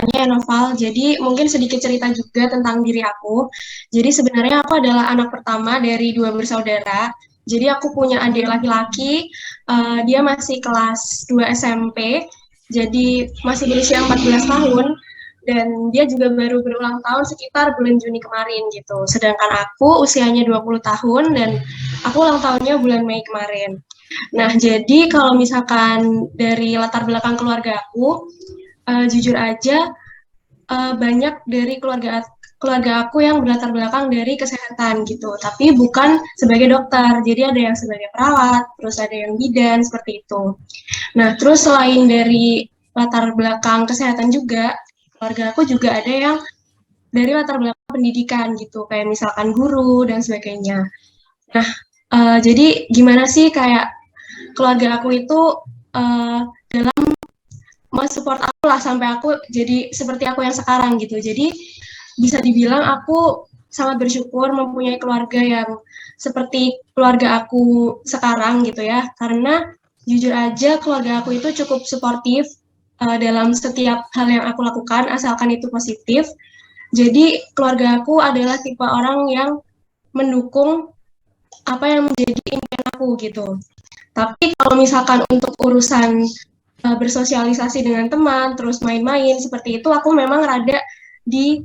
ya Noval. Jadi mungkin sedikit cerita juga tentang diri aku. Jadi sebenarnya aku adalah anak pertama dari dua bersaudara. Jadi aku punya adik laki-laki, dia masih kelas 2 SMP, jadi masih berusia 14 tahun, dan dia juga baru berulang tahun sekitar bulan Juni kemarin gitu. Sedangkan aku usianya 20 tahun dan aku ulang tahunnya bulan Mei kemarin. Nah, jadi kalau misalkan dari latar belakang keluarga aku, jujur aja banyak dari keluarga aku yang berlatar belakang dari kesehatan gitu, tapi bukan sebagai dokter. Jadi ada yang sebagai perawat, terus ada yang bidan seperti itu. Nah, terus selain dari latar belakang kesehatan juga, keluarga aku juga ada yang dari latar belakang pendidikan gitu, kayak misalkan guru dan sebagainya. Nah, jadi gimana sih kayak keluarga aku itu uh, support aku lah sampai aku jadi seperti aku yang sekarang gitu. Jadi bisa dibilang aku sangat bersyukur mempunyai keluarga yang seperti keluarga aku sekarang gitu ya. Karena jujur aja keluarga aku itu cukup suportif dalam setiap hal yang aku lakukan asalkan itu positif. Jadi keluarga aku adalah tipe orang yang mendukung apa yang menjadi impian aku gitu. Tapi kalau misalkan untuk urusan bersosialisasi dengan teman, terus main-main seperti itu, aku memang rada di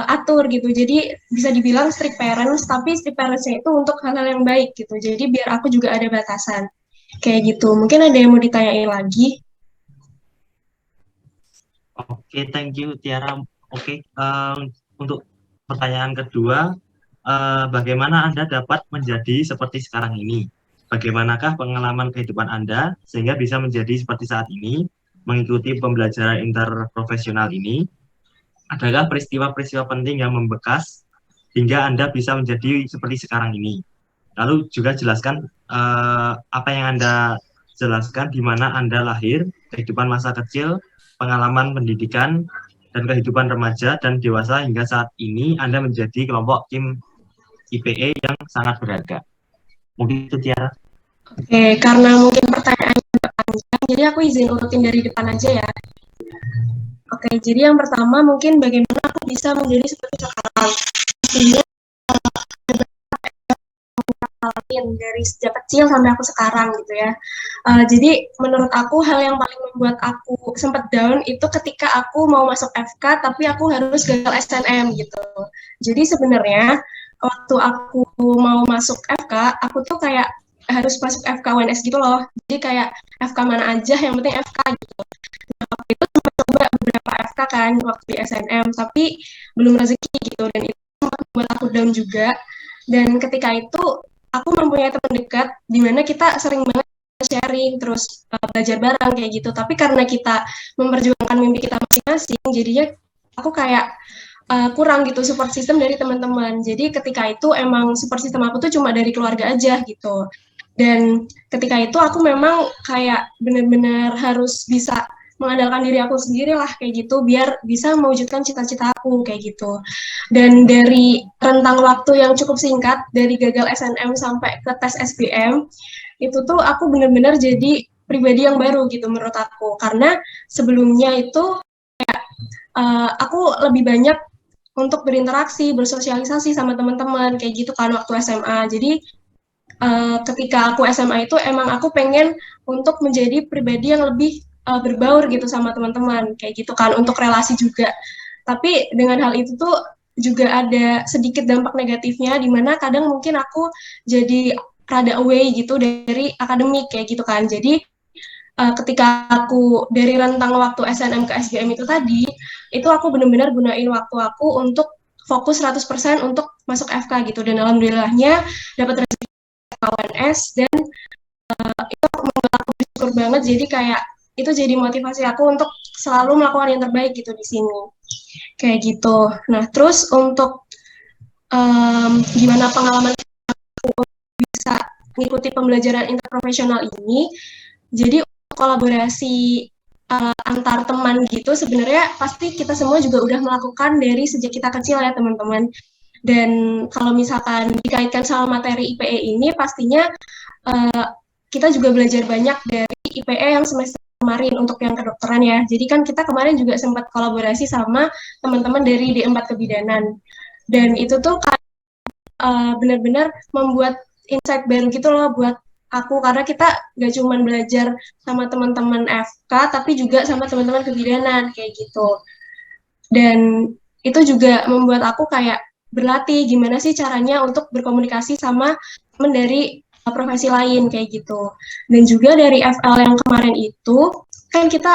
atur gitu. Jadi bisa dibilang strict parents, tapi strict parents-nya itu untuk hal-hal yang baik gitu. Jadi biar aku juga ada batasan. Kayak gitu. Mungkin ada yang mau ditanyain lagi? Oke, thank you Tiara. Oke, untuk pertanyaan kedua, bagaimana Anda dapat menjadi seperti sekarang ini? Bagaimanakah pengalaman kehidupan Anda sehingga bisa menjadi seperti saat ini, mengikuti pembelajaran interprofesional ini? Adakah peristiwa-peristiwa penting yang membekas hingga Anda bisa menjadi seperti sekarang ini? Lalu juga jelaskan apa yang Anda jelaskan di mana Anda lahir, kehidupan masa kecil, pengalaman pendidikan, dan kehidupan remaja dan dewasa hingga saat ini Anda menjadi kelompok tim IPE yang sangat berharga. Mungkin itu Tiara. Oke, karena mungkin pertanyaannya agak panjang, jadi aku izin urutin dari depan aja ya. Oke, jadi yang pertama mungkin bagaimana aku bisa menjadi seperti sekarang. Pastinya alamin dari sejak kecil sampai aku sekarang gitu ya. Jadi menurut aku hal yang paling membuat aku sempat down itu ketika aku mau masuk FK tapi aku harus gagal SNM gitu. Jadi sebenarnya waktu aku mau masuk FK, aku tuh kayak harus masuk FK UNS gitu loh. Jadi kayak FK mana aja yang penting FK gitu. Nah, waktu itu sempat coba beberapa FK kan waktu di SNM tapi belum rezeki gitu dan itu sempat membuat aku down juga. Dan ketika itu aku mempunyai teman dekat di mana kita sering banget sharing terus belajar bareng kayak gitu. Tapi karena kita memperjuangkan mimpi kita masing-masing, jadinya aku kayak kurang gitu support system dari teman-teman. Jadi ketika itu emang support system aku tuh cuma dari keluarga aja gitu. Dan ketika itu aku memang kayak benar-benar harus bisa mengandalkan diri aku sendiri lah kayak gitu biar bisa mewujudkan cita-cita aku kayak gitu. Dan dari rentang waktu yang cukup singkat dari gagal SNM sampai ke tes SBM itu tuh aku benar-benar jadi pribadi yang baru gitu menurut aku karena sebelumnya itu aku lebih banyak untuk berinteraksi, bersosialisasi sama teman-teman kayak gitu kan waktu SMA. Jadi ketika aku SMA itu emang aku pengen untuk menjadi pribadi yang lebih berbaur gitu sama teman-teman kayak gitu kan untuk relasi juga. Tapi dengan hal itu tuh juga ada sedikit dampak negatifnya di mana kadang mungkin aku jadi rada away gitu dari akademik kayak gitu kan. Jadi ketika aku dari rentang waktu SNM ke SBM itu tadi, itu aku benar-benar gunain waktu aku untuk fokus 100% untuk masuk FK gitu. Dan alhamdulillahnya dapat rezeki KWNS dan itu aku bersyukur banget. Jadi kayak itu jadi motivasi aku untuk selalu melakukan yang terbaik gitu di sini. Kayak gitu. Nah, terus untuk gimana pengalaman bisa mengikuti pembelajaran interprofesional ini, jadi kolaborasi antar teman gitu sebenarnya pasti kita semua juga udah melakukan dari sejak kita kecil ya teman-teman. Dan kalau misalkan dikaitkan sama materi IPE ini pastinya kita juga belajar banyak dari IPE yang semester kemarin untuk yang kedokteran ya. Jadi kan kita kemarin juga sempat kolaborasi sama teman-teman dari D4 Kebidanan. Dan itu tuh benar-benar membuat insight baru gitu loh buat aku, karena kita gak cuma belajar sama teman-teman FK tapi juga sama teman-teman kebidanan kayak gitu. Dan itu juga membuat aku kayak berlatih gimana sih caranya untuk berkomunikasi sama teman dari profesi lain kayak gitu. Dan juga dari FL yang kemarin itu kan kita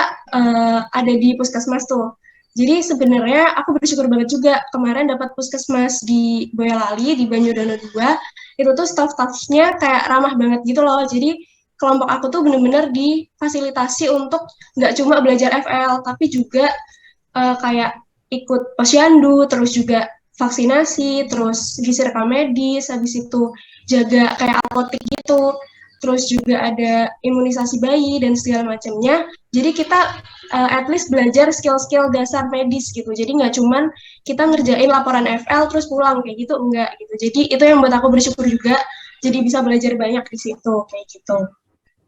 ada di puskesmas tuh. Jadi sebenarnya aku bersyukur banget juga kemarin dapat puskesmas di Boyolali, di Banyudono 2, itu tuh staff-staffnya kayak ramah banget gitu loh. Jadi kelompok aku tuh bener-bener difasilitasi untuk nggak cuma belajar FL, tapi juga kayak ikut posyandu, terus juga vaksinasi, terus gizi rekam medis, habis itu jaga kayak apotek gitu, terus juga ada imunisasi bayi dan segala macamnya. Jadi kita at least belajar skill-skill dasar medis gitu. Jadi nggak cuman kita ngerjain laporan FL terus pulang kayak gitu, enggak gitu. Jadi itu yang buat aku bersyukur juga. Jadi bisa belajar banyak di situ kayak gitu.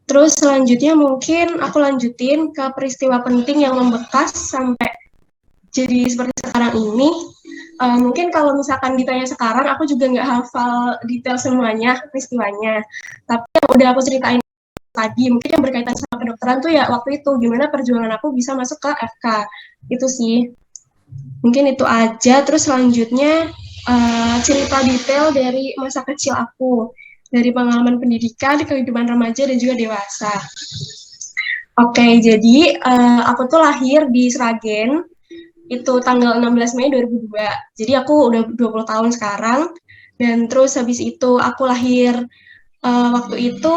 Terus selanjutnya mungkin aku lanjutin ke peristiwa penting yang membekas sampai jadi seperti sekarang ini. Mungkin kalau misalkan ditanya sekarang, aku juga nggak hafal detail semuanya peristiwanya. Tapi yang udah aku ceritain tadi, mungkin yang berkaitan sama kedokteran tuh ya waktu itu gimana perjuangan aku bisa masuk ke FK. Itu sih. Mungkin itu aja. Terus selanjutnya cerita detail dari masa kecil aku, dari pengalaman pendidikan, kehidupan remaja dan juga dewasa. Oke, jadi aku tuh lahir di Sragen, itu tanggal 16 Mei 2002. Jadi aku udah 20 tahun sekarang. Dan terus habis itu aku lahir waktu itu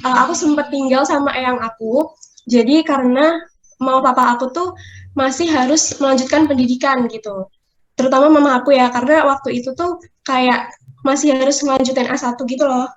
aku sempat tinggal sama eyang aku. Jadi karena mau papa aku tuh masih harus melanjutkan pendidikan gitu. Terutama mama aku ya, karena waktu itu tuh kayak masih harus melanjutkan S1 gitu loh.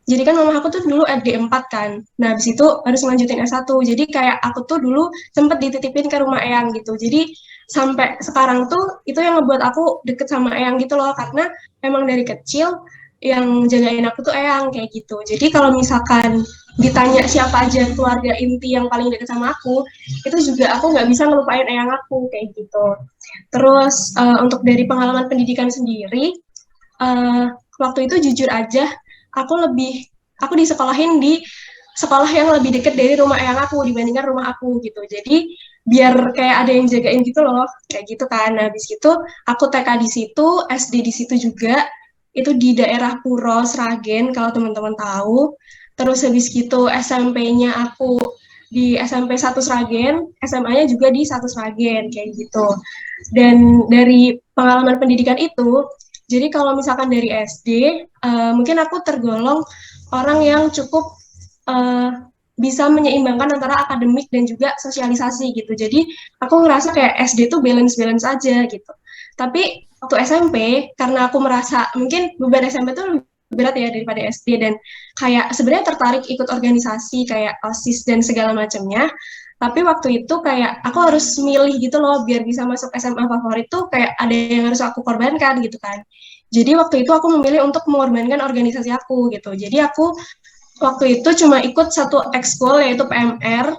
Jadi kan mama aku tuh dulu SD 4 kan. Nah, habis itu harus melanjutin S1. Jadi kayak aku tuh dulu sempet dititipin ke rumah eyang gitu. Jadi sampai sekarang tuh itu yang ngebuat aku deket sama eyang gitu loh. Karena emang dari kecil yang jagain aku tuh eyang kayak gitu. Jadi kalau misalkan ditanya siapa aja keluarga inti yang paling deket sama aku, itu juga aku nggak bisa ngelupain eyang aku kayak gitu. Terus untuk dari pengalaman pendidikan sendiri, waktu itu jujur aja aku disekolahin di sekolah yang lebih dekat dari rumah eyang aku dibandingkan rumah aku gitu. Jadi biar kayak ada yang jagain gitu loh, kayak gitu kan. Nah, habis itu aku TK di situ, SD di situ juga. Itu di daerah Puro Sragen kalau teman-teman tahu. Terus habis gitu SMP-nya aku di SMP 1 Sragen, SMA-nya juga di 1 Sragen kayak gitu. Dan dari pengalaman pendidikan itu, jadi kalau misalkan dari SD, mungkin aku tergolong orang yang cukup bisa menyeimbangkan antara akademik dan juga sosialisasi gitu. Jadi aku ngerasa kayak SD tuh balance-balance aja gitu. Tapi waktu SMP, karena aku merasa mungkin beban SMP tuh lebih berat ya daripada SD, dan kayak sebenarnya tertarik ikut organisasi kayak OSIS dan segala macamnya. Tapi waktu itu kayak aku harus milih gitu loh biar bisa masuk SMA favorit tuh kayak ada yang harus aku korbankan gitu kan. Jadi waktu itu aku memilih untuk mengorbankan organisasi aku gitu. Jadi aku waktu itu cuma ikut satu ekskul yaitu PMR,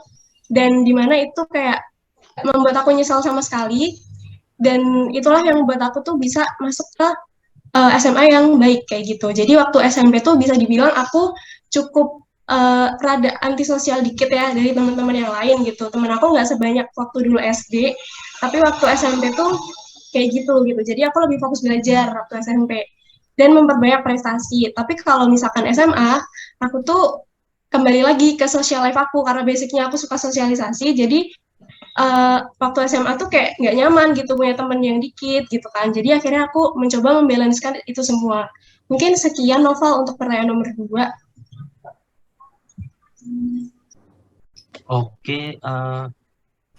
dan dimana itu kayak membuat aku nyesal sama sekali, dan itulah yang membuat aku tuh bisa masuk ke SMA yang baik kayak gitu. Jadi waktu SMP tuh bisa dibilang aku cukup rada antisosial dikit ya dari teman-teman yang lain gitu. Temen aku nggak sebanyak waktu dulu SD, tapi waktu SMP tuh kayak gitu. Jadi aku lebih fokus belajar waktu SMP dan memperbanyak prestasi. Tapi kalau misalkan SMA, aku tuh kembali lagi ke social life aku karena basicnya aku suka sosialisasi. Jadi waktu SMA tuh kayak nggak nyaman gitu punya temen yang dikit gitu kan. Jadi akhirnya aku mencoba membalancekan itu semua. Mungkin sekian Novel untuk pertanyaan nomor 2. Oke,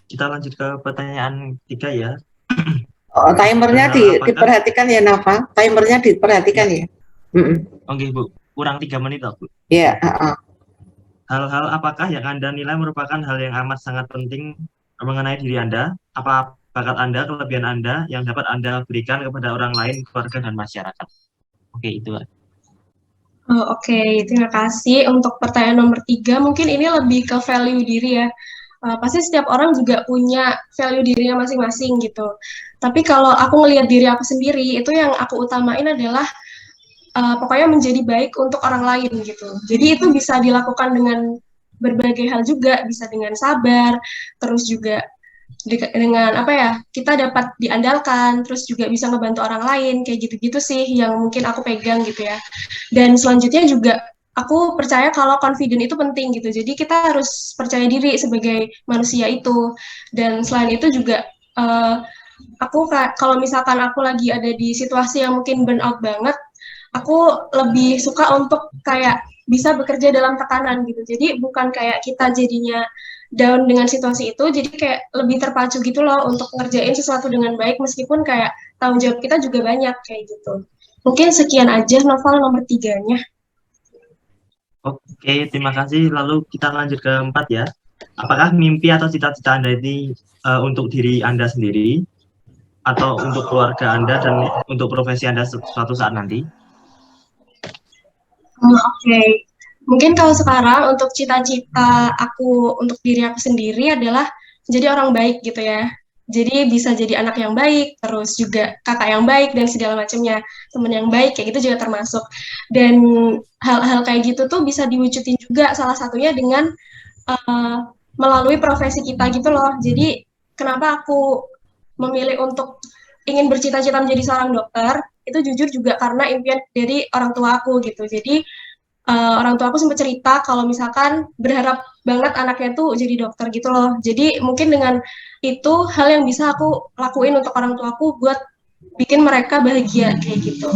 kita lanjut ke pertanyaan 3 ya. Oh, timernya diperhatikan ya, Nafa. Timernya diperhatikan ya. Oke, Bu. Kurang 3 menit, Bu. Ya. Hal-hal apakah yang Anda nilai merupakan hal yang amat sangat penting mengenai diri Anda? Apa bakat Anda, kelebihan Anda yang dapat Anda berikan kepada orang lain, keluarga, dan masyarakat? Oke, itu. Oke, terima kasih. Untuk pertanyaan nomor 3, mungkin ini lebih ke value diri ya. Pasti setiap orang juga punya value dirinya masing-masing gitu. Tapi kalau aku ngelihat diri aku sendiri, itu yang aku utamain adalah pokoknya menjadi baik untuk orang lain gitu. Jadi itu bisa dilakukan dengan berbagai hal juga, bisa dengan sabar, terus juga dengan apa ya, kita dapat diandalkan, terus juga bisa ngebantu orang lain, kayak gitu-gitu sih yang mungkin aku pegang gitu ya. Dan selanjutnya juga aku percaya kalau confident itu penting gitu. Jadi kita harus percaya diri sebagai manusia itu. Dan selain itu juga aku kalau misalkan aku lagi ada di situasi yang mungkin burnout banget, aku lebih suka untuk kayak bisa bekerja dalam tekanan gitu. Jadi bukan kayak kita jadinya down dengan situasi itu, jadi kayak lebih terpacu gitu loh untuk ngerjain sesuatu dengan baik meskipun kayak tanggung jawab kita juga banyak kayak gitu. Mungkin sekian aja novel nomor 3-nya. Oke, terima kasih. Lalu kita lanjut ke 4 ya. Apakah mimpi atau cita-cita Anda ini untuk diri Anda sendiri atau untuk keluarga Anda dan untuk profesi Anda suatu saat nanti? Oke. Mungkin kalau sekarang untuk cita-cita aku untuk diri aku sendiri adalah jadi orang baik gitu ya. Jadi bisa jadi anak yang baik, terus juga kakak yang baik dan segala macamnya, teman yang baik kayak gitu juga termasuk. Dan hal-hal kayak gitu tuh bisa diwujudin juga salah satunya dengan melalui profesi kita gitu loh. Jadi kenapa aku memilih untuk ingin bercita-cita menjadi seorang dokter, itu jujur juga karena impian dari orang tua aku gitu. Jadi orang tua aku sempat cerita kalau misalkan berharap banget anaknya tuh jadi dokter gitu loh. Jadi mungkin dengan itu hal yang bisa aku lakuin untuk orang tua aku buat bikin mereka bahagia kayak gitu.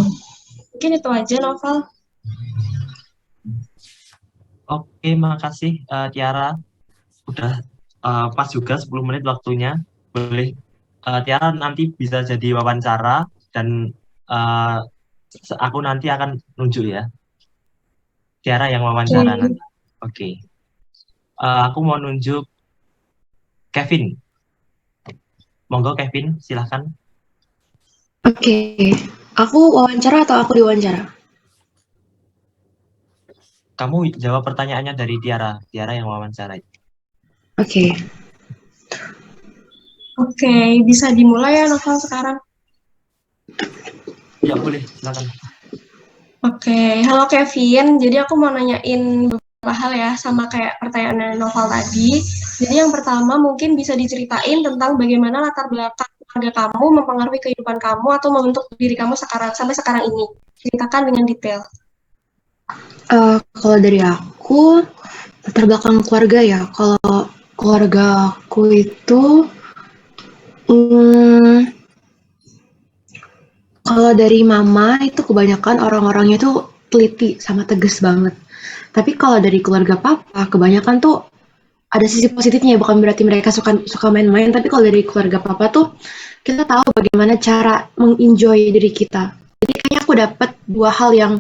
Mungkin itu aja Novel. Oke, makasih Tiara. Udah pas juga 10 menit waktunya. Boleh Tiara nanti bisa jadi wawancara dan aku nanti akan nunjuk ya. Tiara yang wawancara nanti. Oke. Aku mau nunjuk Kevin. Monggo Kevin, silahkan. Oke, aku wawancara atau aku diwawancara? Kamu jawab pertanyaannya dari Tiara. Tiara yang wawancara. Oke. Oke, bisa dimulai ya Novel sekarang. Ya boleh, silakan. Oke, halo Kevin. Jadi aku mau nanyain beberapa hal ya, sama kayak pertanyaan Novel tadi. Jadi yang pertama mungkin bisa diceritain tentang bagaimana latar belakang keluarga kamu mempengaruhi kehidupan kamu atau membentuk diri kamu sekarang sampai sekarang ini. Ceritakan dengan detail. Kalau dari aku, latar belakang keluarga ya. Kalau keluarga aku itu, kalau dari mama itu kebanyakan orang-orangnya tuh teliti sama tegas banget. Tapi kalau dari keluarga papa, kebanyakan tuh ada sisi positifnya, bukan berarti mereka suka main-main, tapi kalau dari keluarga papa tuh kita tahu bagaimana cara mengenjoy diri kita. Jadi kayaknya aku dapat dua hal yang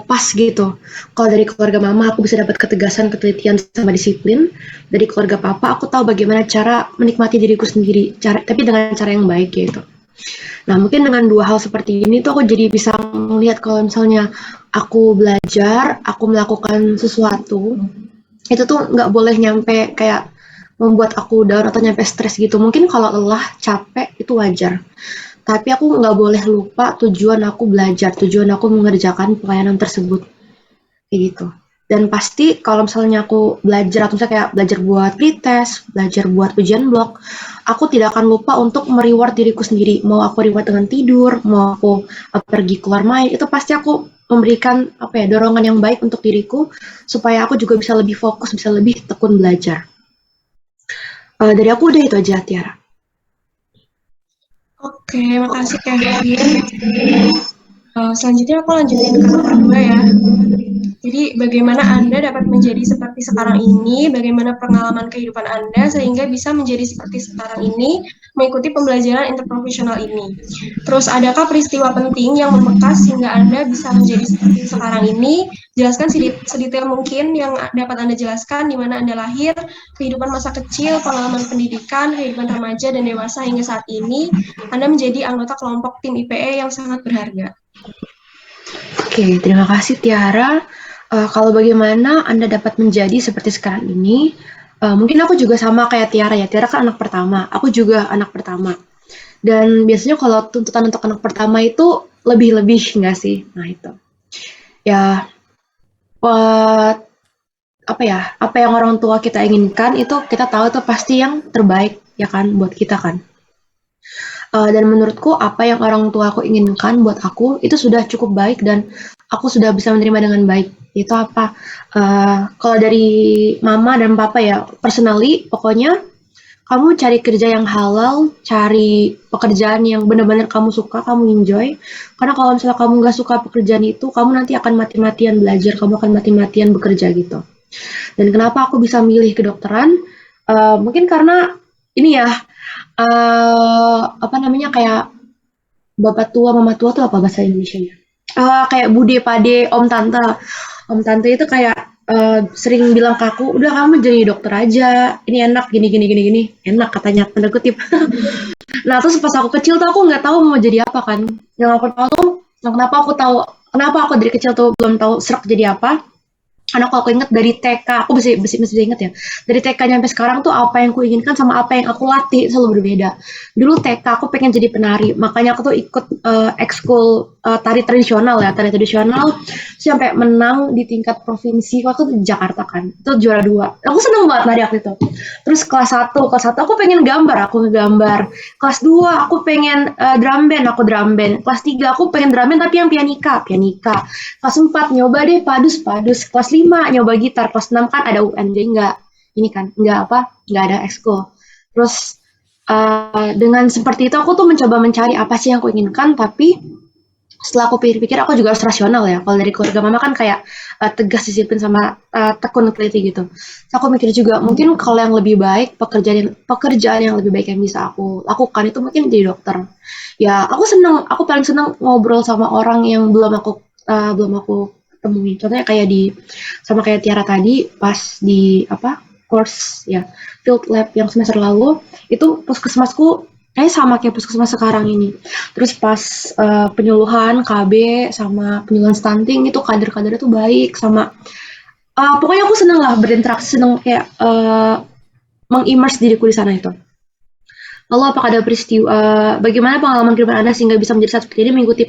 pas gitu. Kalau dari keluarga mama aku bisa dapat ketegasan, ketelitian sama disiplin. Dari keluarga papa aku tahu bagaimana cara menikmati diriku sendiri, tapi dengan cara yang baik gitu. Nah mungkin dengan dua hal seperti ini tuh aku jadi bisa melihat kalau misalnya aku belajar, aku melakukan sesuatu, itu tuh nggak boleh nyampe kayak membuat aku down atau nyampe stres gitu. Mungkin kalau lelah, capek itu wajar. Tapi aku nggak boleh lupa tujuan aku belajar, tujuan aku mengerjakan pelayanan tersebut. Kayak gitu. Dan pasti kalau misalnya aku belajar, atau misalnya kayak belajar buat pretest, belajar buat ujian blok, aku tidak akan lupa untuk mereward diriku sendiri. Mau aku reward dengan tidur, mau aku pergi keluar main, itu pasti aku memberikan dorongan yang baik untuk diriku supaya aku juga bisa lebih fokus, bisa lebih tekun belajar. Dari aku udah itu aja, Tiara. Oke, makasih Kevin. Selanjutnya aku lanjutin ke nomor 2 ya. Jadi bagaimana Anda dapat menjadi seperti sekarang ini, bagaimana pengalaman kehidupan Anda sehingga bisa menjadi seperti sekarang ini, mengikuti pembelajaran interprofesional ini. Terus adakah peristiwa penting yang membekas sehingga Anda bisa menjadi seperti sekarang ini? Jelaskan sedetail mungkin yang dapat Anda jelaskan di mana Anda lahir, kehidupan masa kecil, pengalaman pendidikan, kehidupan remaja dan dewasa hingga saat ini, Anda menjadi anggota kelompok tim IPE yang sangat berharga. Oke, terima kasih Tiara. Kalau bagaimana Anda dapat menjadi seperti sekarang ini, Mungkin aku juga sama kayak Tiara ya. Tiara kan anak pertama. Aku juga anak pertama. Dan biasanya kalau tuntutan untuk anak pertama itu lebih-lebih nggak sih? Nah itu. Ya, eh, apa ya? Apa yang orang tua kita inginkan itu kita tahu itu pasti yang terbaik ya kan buat kita kan. Dan menurutku apa yang orang tua aku inginkan buat aku itu sudah cukup baik dan aku sudah bisa menerima dengan baik. Itu apa? Kalau dari mama dan papa ya, personally, pokoknya kamu cari kerja yang halal, cari pekerjaan yang benar-benar kamu suka, kamu enjoy. Karena kalau misalnya kamu nggak suka pekerjaan itu, kamu nanti akan mati-matian belajar, kamu akan mati-matian bekerja gitu. Dan kenapa aku bisa milih kedokteran? Mungkin karena ini ya, apa namanya kayak bapak tua, mama tua tuh apa bahasa Indonesianya? Kayak bude, pade, om tante. Om tante itu kayak sering bilang ke aku, udah kamu jadi dokter aja, ini enak gini gini gini gini, enak katanya tanda kutip. Nah terus pas aku kecil tuh aku nggak tahu mau jadi apa kan. Yang aku tahu tuh, kenapa aku dari kecil tuh belum tahu serak jadi apa. Karena kalau aku inget dari TK, aku masih inget ya. Dari TK sampai sekarang tuh apa yang aku inginkan sama apa yang aku latih selalu berbeda. Dulu TK aku pengen jadi penari, makanya aku tuh ikut ekskul tari tradisional ya, tari tradisional sampai menang di tingkat provinsi waktu itu di Jakarta kan. Itu juara 2. Aku seneng banget nari waktu itu. Terus kelas 1 aku pengen gambar, aku ngegambar. Kelas 2 aku pengen drum band, aku drum band. Kelas 3 aku pengen drum band tapi yang pianika. Kelas 4 nyoba deh padus. Kelas 5 nyoba gitar. Kelas 6 kan ada UN, jadi nggak ada ekskul. Terus dengan seperti itu aku tuh mencoba mencari apa sih yang aku inginkan, tapi setelah aku pikir-pikir aku juga harus rasional ya. Kalau dari keluarga mama kan kayak tegas, disiplin sama tekun teliti gitu. So, aku mikir juga mungkin kalau yang lebih baik pekerjaan yang lebih baik yang bisa aku lakukan itu mungkin jadi dokter. Ya aku paling senang ngobrol sama orang yang belum aku temui. Contohnya sama kayak Tiara tadi pas di course ya field lab yang semester lalu itu puskesmasku kayak sama kayak puskesmas sekarang ini. Terus pas penyuluhan KB sama penyuluhan stunting itu kader-kadernya tuh baik sama pokoknya aku seneng lah berinteraksi, seneng kayak mengimmerse diriku di sana itu. Lalu apakah ada peristiwa bagaimana pengalaman kehidupan Anda sehingga bisa menjadi saat seperti ini mengikuti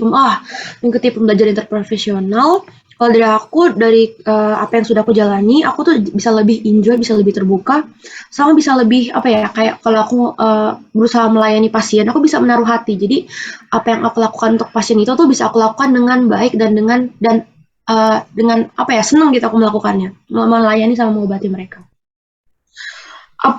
pembelajaran interprofesional? Kalau dari aku, dari apa yang sudah aku jalani, aku tuh bisa lebih enjoy, bisa lebih terbuka, sama bisa lebih kayak kalau aku berusaha melayani pasien, aku bisa menaruh hati. Jadi apa yang aku lakukan untuk pasien itu tuh bisa aku lakukan dengan baik dan dengan senang gitu aku melakukannya, melayani sama mengobati mereka.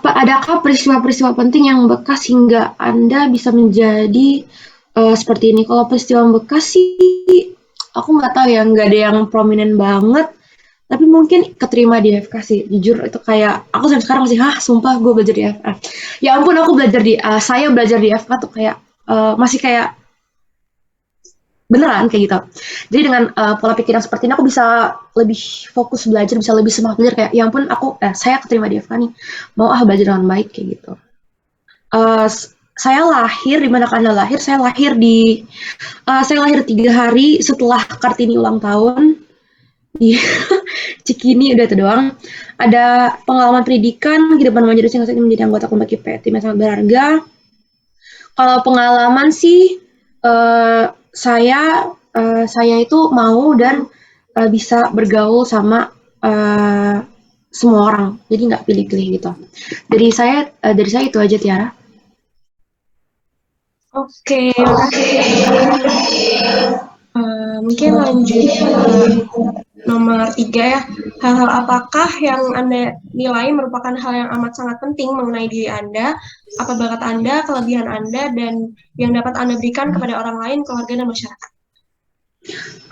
Adakah peristiwa-peristiwa penting yang bekas hingga Anda bisa menjadi seperti ini? Kalau peristiwa bekas sih, aku nggak tahu ya, nggak ada yang prominent banget. Tapi mungkin keterima di FK sih. Jujur itu kayak, aku sampai sekarang masih, sumpah gue belajar di FK. Ya ampun, saya belajar di FK tuh kayak, masih kayak, beneran kayak gitu. Jadi dengan pola pikir yang seperti ini aku bisa lebih fokus belajar, bisa lebih semangat belajar kayak ya ampun saya keterima di FK nih, mau belajar dengan baik kayak gitu. Saya lahir di mana Anda lahir? Saya lahir 3 hari setelah Kartini ulang tahun di Cikini, udah itu doang. Ada pengalaman pendidikan, kehidupan remaja sehingga saya menjadi anggota kelompok IPA, tim yang sangat berharga. Kalau pengalaman sih saya itu mau dan bisa bergaul sama semua orang, jadi nggak pilih-pilih gitu. Dari saya itu aja, Tiara. Oke, mungkin lanjut nomor 3 ya. Hal-hal apakah yang Anda nilai merupakan hal yang amat sangat penting mengenai diri Anda, apa bakat Anda, kelebihan Anda, dan yang dapat Anda berikan kepada orang lain, keluarga, dan masyarakat?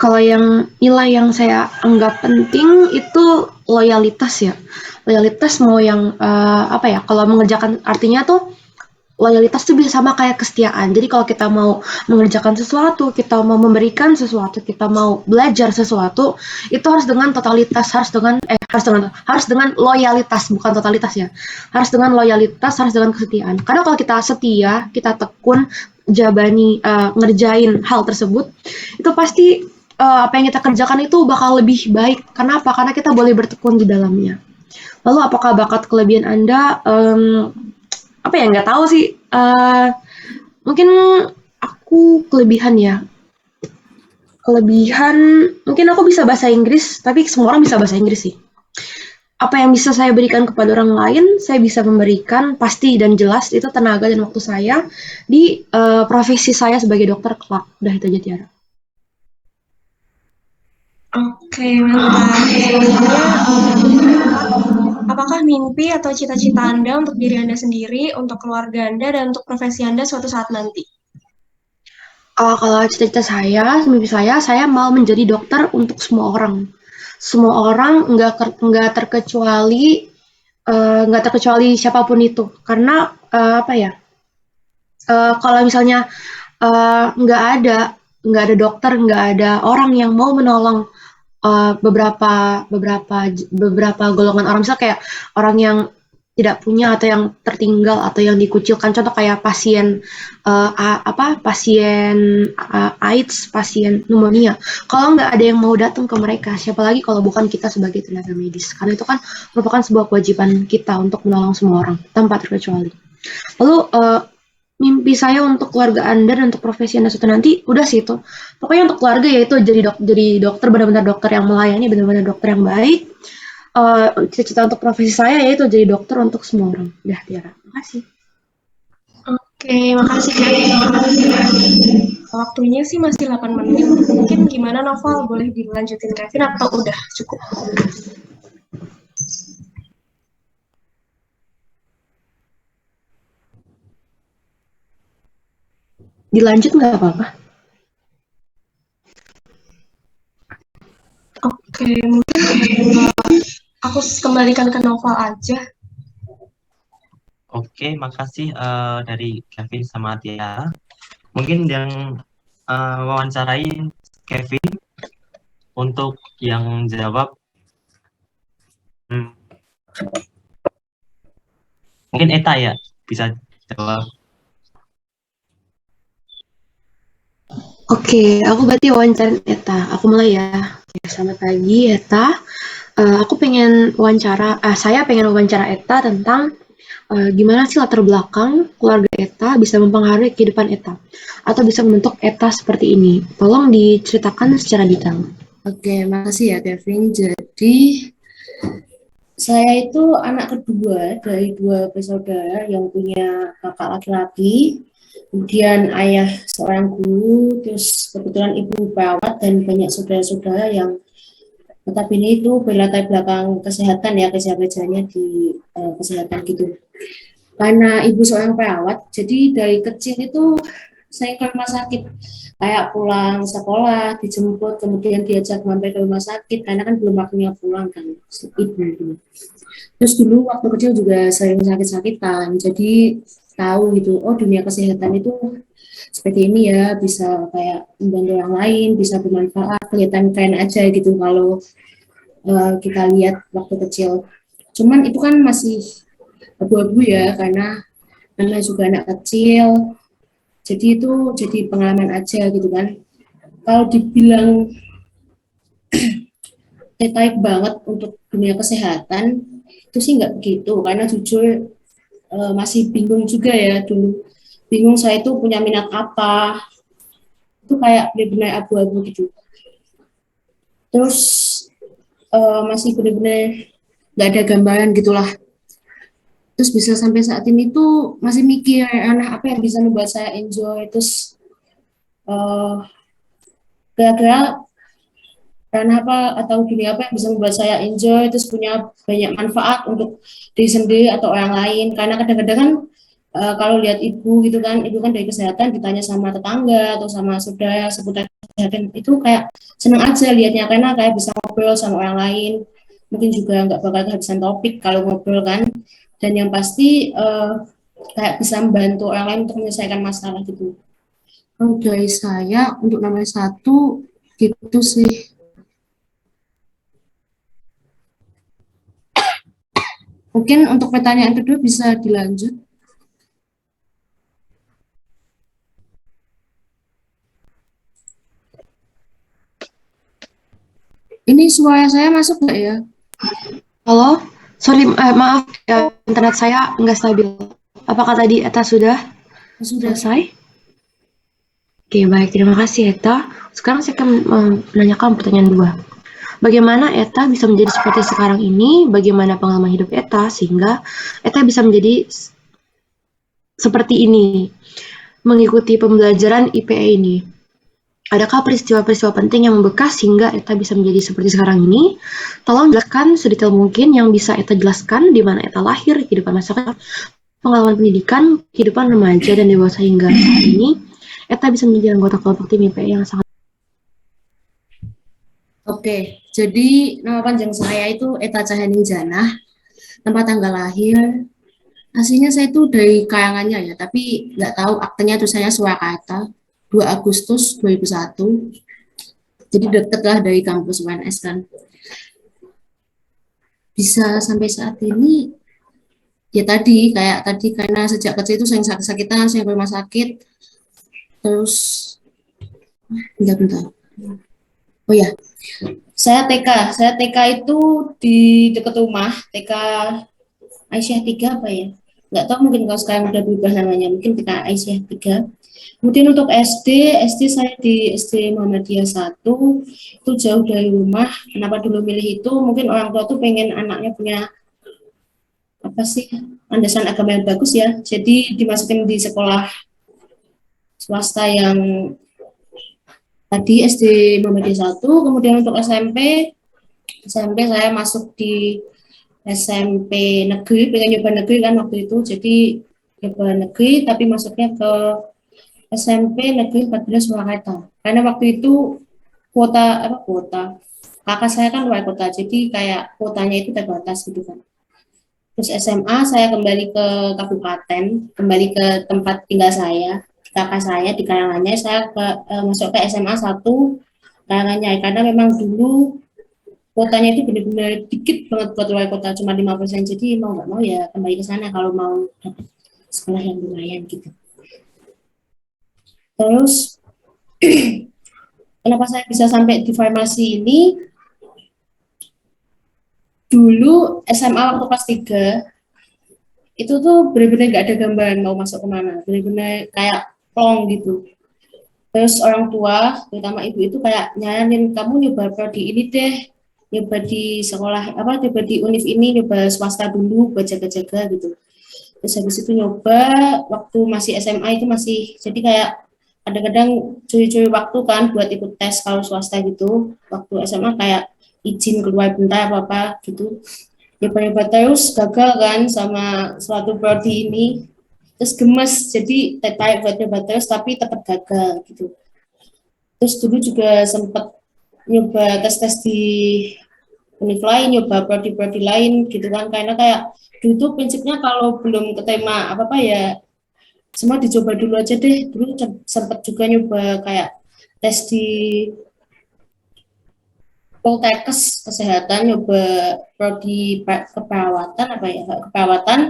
Kalau yang nilai yang saya anggap penting itu loyalitas ya. Loyalitas mau yang kalau mengerjakan, artinya tuh loyalitas tuh bisa sama kayak kesetiaan. Jadi kalau kita mau mengerjakan sesuatu, kita mau memberikan sesuatu, kita mau belajar sesuatu, itu harus dengan totalitas, harus dengan loyalitas, bukan totalitas ya. Harus dengan loyalitas, harus dengan kesetiaan. Karena kalau kita setia, kita tekun, jabani, ngerjain hal tersebut, itu pasti apa yang kita kerjakan itu bakal lebih baik. Kenapa? Karena kita boleh bertekun di dalamnya. Lalu apakah bakat kelebihan Anda, apa ya, nggak tahu sih, mungkin aku kelebihan ya, mungkin aku bisa bahasa Inggris, tapi semua orang bisa bahasa Inggris sih. Apa yang bisa saya berikan kepada orang lain, saya bisa memberikan pasti dan jelas itu tenaga dan waktu saya di profesi saya sebagai dokter kelak. Udah itu aja Tiara. Oke, mantap. Selanjutnya, apakah mimpi atau cita-cita Anda untuk diri Anda sendiri, untuk keluarga Anda, dan untuk profesi Anda suatu saat nanti? Kalau cita-cita saya, mimpi saya mau menjadi dokter untuk semua orang. Semua orang nggak terkecuali siapapun itu. Karena apa ya? Kalau misalnya nggak ada dokter, nggak ada orang yang mau menolong beberapa golongan orang, misal kayak orang yang tidak punya atau yang tertinggal atau yang dikucilkan, contoh kayak pasien AIDS, pasien pneumonia. Kalau nggak ada yang mau datang ke mereka, siapa lagi kalau bukan kita sebagai tenaga medis? Karena itu kan merupakan sebuah kewajiban kita untuk menolong semua orang tanpa terkecuali. Lalu mimpi saya untuk keluarga Anda dan untuk profesi Anda suatu nanti, udah sih itu. Pokoknya untuk keluarga yaitu jadi dokter, benar-benar dokter yang melayani, benar-benar dokter yang baik. Cita-cita untuk profesi saya yaitu jadi dokter untuk semua orang. Udah, Tiara. Makasih. Oke, makasih Kak. Waktunya sih masih 8 menit. Mungkin gimana Noval? Boleh dilanjutin Kevin atau udah cukup? Dilanjut nggak apa-apa? Oke, mungkin aku kembalikan ke Noval aja. Oke, makasih dari Kevin sama Tiara. Mungkin yang wawancarain Kevin untuk yang jawab mungkin Eta ya bisa jawab. Oke, aku berarti wawancarin Eta. Aku mulai ya. Oke, selamat pagi Eta. Saya pengen wawancara Eta tentang gimana sih latar belakang keluarga Eta bisa mempengaruhi kehidupan Eta atau bisa membentuk Eta seperti ini. Tolong diceritakan secara detail. Oke, makasih ya Kevin. Jadi saya itu anak kedua dari dua bersaudara yang punya kakak laki-laki, kemudian ayah seorang guru, terus kebetulan ibu perawat dan banyak saudara-saudara yang notabene itu berlatar belakang kesehatan ya, kerja-kerjanya di kesehatan gitu. Karena ibu seorang perawat, jadi dari kecil itu saya ke rumah sakit, kayak pulang sekolah dijemput kemudian diajak mampir ke rumah sakit karena kan belum waktunya pulang kan ibu. Terus dulu waktu kecil juga sering sakit-sakitan, jadi tahu gitu, oh dunia kesehatan itu seperti ini ya, bisa kayak membantu orang lain, bisa bermanfaat, kelihatan keren aja gitu kalau kita lihat waktu kecil. Cuman itu kan masih abu-abu ya, karena juga anak kecil, jadi itu jadi pengalaman aja gitu kan. Kalau dibilang tertarik banget untuk dunia kesehatan, itu sih nggak begitu, karena jujur masih bingung juga ya dulu. Bingung saya itu punya minat apa, itu kayak benar-benar abu-abu gitu. Terus masih benar-benar nggak ada gambaran gitulah. Terus bisa sampai saat ini tuh masih mikir, anak apa yang bisa membuat saya enjoy, terus uh, kira-kira karena apa atau dunia apa yang bisa membuat saya enjoy terus punya banyak manfaat untuk diri sendiri atau orang lain. Karena kadang-kadang kan kalau lihat ibu kan dari kesehatan ditanya sama tetangga atau sama saudara seputar kesehatan itu kayak seneng aja lihatnya, karena kayak bisa ngobrol sama orang lain, mungkin juga nggak bakal kehabisan topik kalau ngobrol kan, dan yang pasti kayak bisa membantu orang lain untuk menyelesaikan masalah gitu. Kalau dari saya untuk nomor satu gitu sih. Mungkin untuk pertanyaan kedua bisa dilanjut. Ini suara saya masuk nggak ya? Halo, Sorry, maaf ya, internet saya nggak stabil. Apakah tadi Eta sudah Sudah. selesai? Oke, baik. Terima kasih, Eta. Sekarang saya akan menanyakan pertanyaan 2. Bagaimana Eta bisa menjadi seperti sekarang ini? Bagaimana pengalaman hidup Eta sehingga Eta bisa menjadi seperti ini, mengikuti pembelajaran IPA ini? Adakah peristiwa-peristiwa penting yang membekas sehingga Eta bisa menjadi seperti sekarang ini? Tolong jelaskan sedetail mungkin yang bisa Eta jelaskan di mana Eta lahir, kehidupan masyarakat, pengalaman pendidikan, kehidupan remaja dan dewasa hingga saat ini. Eta bisa menjadi anggota kelompok tim IPA yang sangat. Oke, jadi nama panjang saya itu Eta Cahaning Janah, tempat tanggal lahir. Aslinya saya itu dari Kayangannya ya, tapi nggak tahu aktenya tulisannya Surakarta, 2 Agustus 2001. Jadi deket lah dari kampus UNS kan. Bisa sampai saat ini, ya tadi, karena sejak kecil itu sering sakit-sakitan, sering ke rumah sakit. Terus, bentar. Oh ya, saya TK itu di dekat rumah, TK Aisyah 3 apa ya? Nggak tahu, mungkin kalau sekarang udah berubah namanya, mungkin TK Aisyah 3. Kemudian untuk SD saya di SD Muhammadiyah 1, itu jauh dari rumah. Kenapa dulu milih itu? Mungkin orang tua tuh pengen anaknya punya apa sih, landasan agama yang bagus ya. Jadi dimasukin di sekolah swasta yang tadi SD Muhammadiyah 1. Kemudian untuk SMP saya masuk di SMP negeri, pengen nyoba negeri kan waktu itu, jadi nyoba negeri tapi masuknya ke SMP Negeri 14 Surakarta. Karena waktu itu kuota kakak saya kan luar kota, jadi kayak kuotanya itu terbatas gitu kan. Terus SMA saya kembali ke kabupaten, kembali ke tempat tinggal saya, kakak saya di Karangannya. Saya masuk ke SMA 1 Karangannya, karena memang dulu kuotanya itu benar-benar dikit banget buat luar kota, cuma 5%. Jadi mau nggak mau ya kembali ke sana kalau mau dapat sekolah yang lumayan gitu. Terus kenapa saya bisa sampai di farmasi ini? Dulu SMA waktu kelas 3 itu tuh benar-benar nggak ada gambaran mau masuk kemana, benar-benar kayak plong gitu. Terus orang tua, terutama ibu itu kayak nyaranin, kamu nyoba prodi ini deh, nyoba di sekolah nyoba di univ ini, nyoba swasta dulu buat jaga-jaga gitu. Terus habis itu nyoba waktu masih SMA itu masih, jadi kayak kadang-kadang curi-curi waktu kan buat ikut tes kalau swasta gitu. Waktu SMA kayak izin keluar bentar apa gitu, nyoba-nyoba terus gagal kan sama suatu prodi ini. Terus gemes, jadi tertarik buat nyoba terus tapi tetap gagal gitu. Terus dulu juga sempat nyoba tes-tes di univ lain, nyoba prodi-prodi lain gitu kan, karena kayak dulu tuh prinsipnya kalau belum ketema apa-apa ya semua dicoba dulu aja deh. Dulu sempat juga nyoba kayak tes di Poltekkes kesehatan, nyoba prodi keperawatan keperawatan,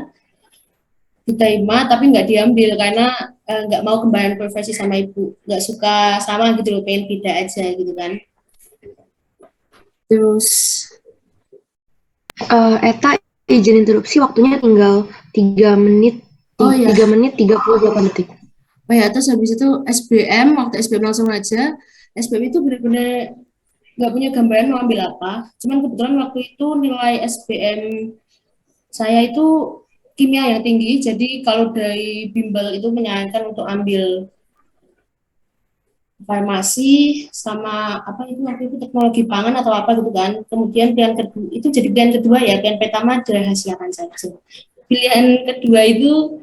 diterima tapi nggak diambil karena nggak mau kembaran profesi sama ibu, nggak suka sama gitu loh, pengen beda aja gitu kan. Terus Eta izin interupsi, waktunya tinggal 3 menit, 3 menit 38 detik. Oh ya, terus habis itu SBM, waktu SBM langsung aja. SBM itu benar-benar nggak punya gambaran mau ambil apa. Cuman kebetulan waktu itu nilai SBM saya itu kimia yang tinggi, jadi kalau dari bimbel itu menyarankan untuk ambil farmasi sama apa itu waktu itu teknologi pangan atau apa gitu kan. Kemudian pilihan kedua itu jadi pilihan kedua ya, pilihan pertama dirahasiakan saya. Pilihan kedua itu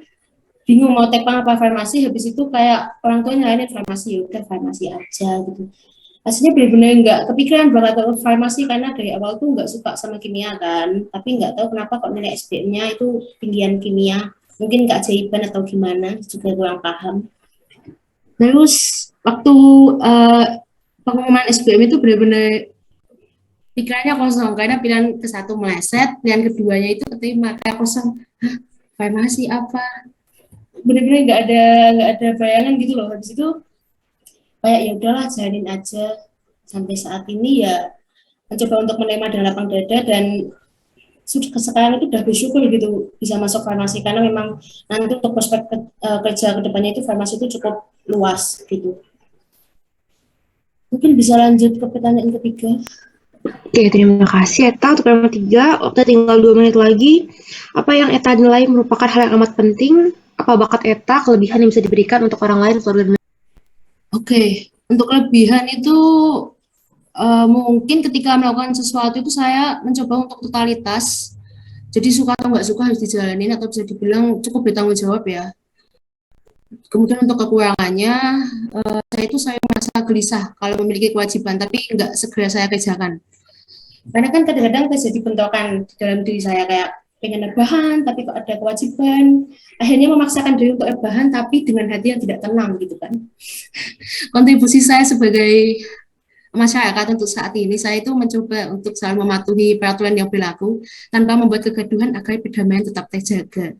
bingung mau tekpang apa farmasi, habis itu kayak orang tua nyaranin farmasi, ya udah farmasi aja gitu. Aslinya benar-benar nggak kepikiran bakal ke farmasi karena dari awal tuh nggak suka sama kimia kan, tapi nggak tahu kenapa kok nilai SBM-nya itu tinggian kimia, mungkin nggak keajaiban atau gimana, juga kurang paham. Terus waktu pengumuman SBM itu benar-benar pikirannya kosong karena pilihan ke satu meleset, pilihan keduanya itu keterima, kayak kosong. Hah, farmasi apa? Benar-benar nggak ada bayangan gitu loh. Habis itu kayak ya udahlah jalanin aja, sampai saat ini ya mencoba untuk menerima dengan lapang dada dan sekarang itu udah bersyukur gitu bisa masuk farmasi karena memang nanti untuk prospek kerja kedepannya itu farmasi itu cukup luas gitu. Mungkin bisa lanjut ke pertanyaan ketiga. Oke, terima kasih Eta untuk yang ketiga. Waktu tinggal 2 menit lagi. Apa yang Eta nilai merupakan hal yang amat penting? Apa bakat Eta, kelebihan yang bisa diberikan untuk orang lain, keluarga? Oke, untuk kelebihan itu mungkin ketika melakukan sesuatu itu saya mencoba untuk totalitas. Jadi suka atau nggak suka harus dijalanin atau bisa dibilang cukup bertanggung jawab ya. Kemudian untuk kekurangannya, saya merasa gelisah kalau memiliki kewajiban, tapi nggak segera saya kerjakan. Karena kan kadang-kadang terjadi bentrokan di dalam diri saya kayak pengen rebahan, tapi kok ada kewajiban. Akhirnya memaksakan diri untuk rebahan, tapi dengan hati yang tidak tenang gitu kan. Kontribusi saya sebagai masyarakat untuk saat ini, saya itu mencoba untuk selalu mematuhi peraturan yang berlaku tanpa membuat kegaduhan agar perdamaian tetap terjaga.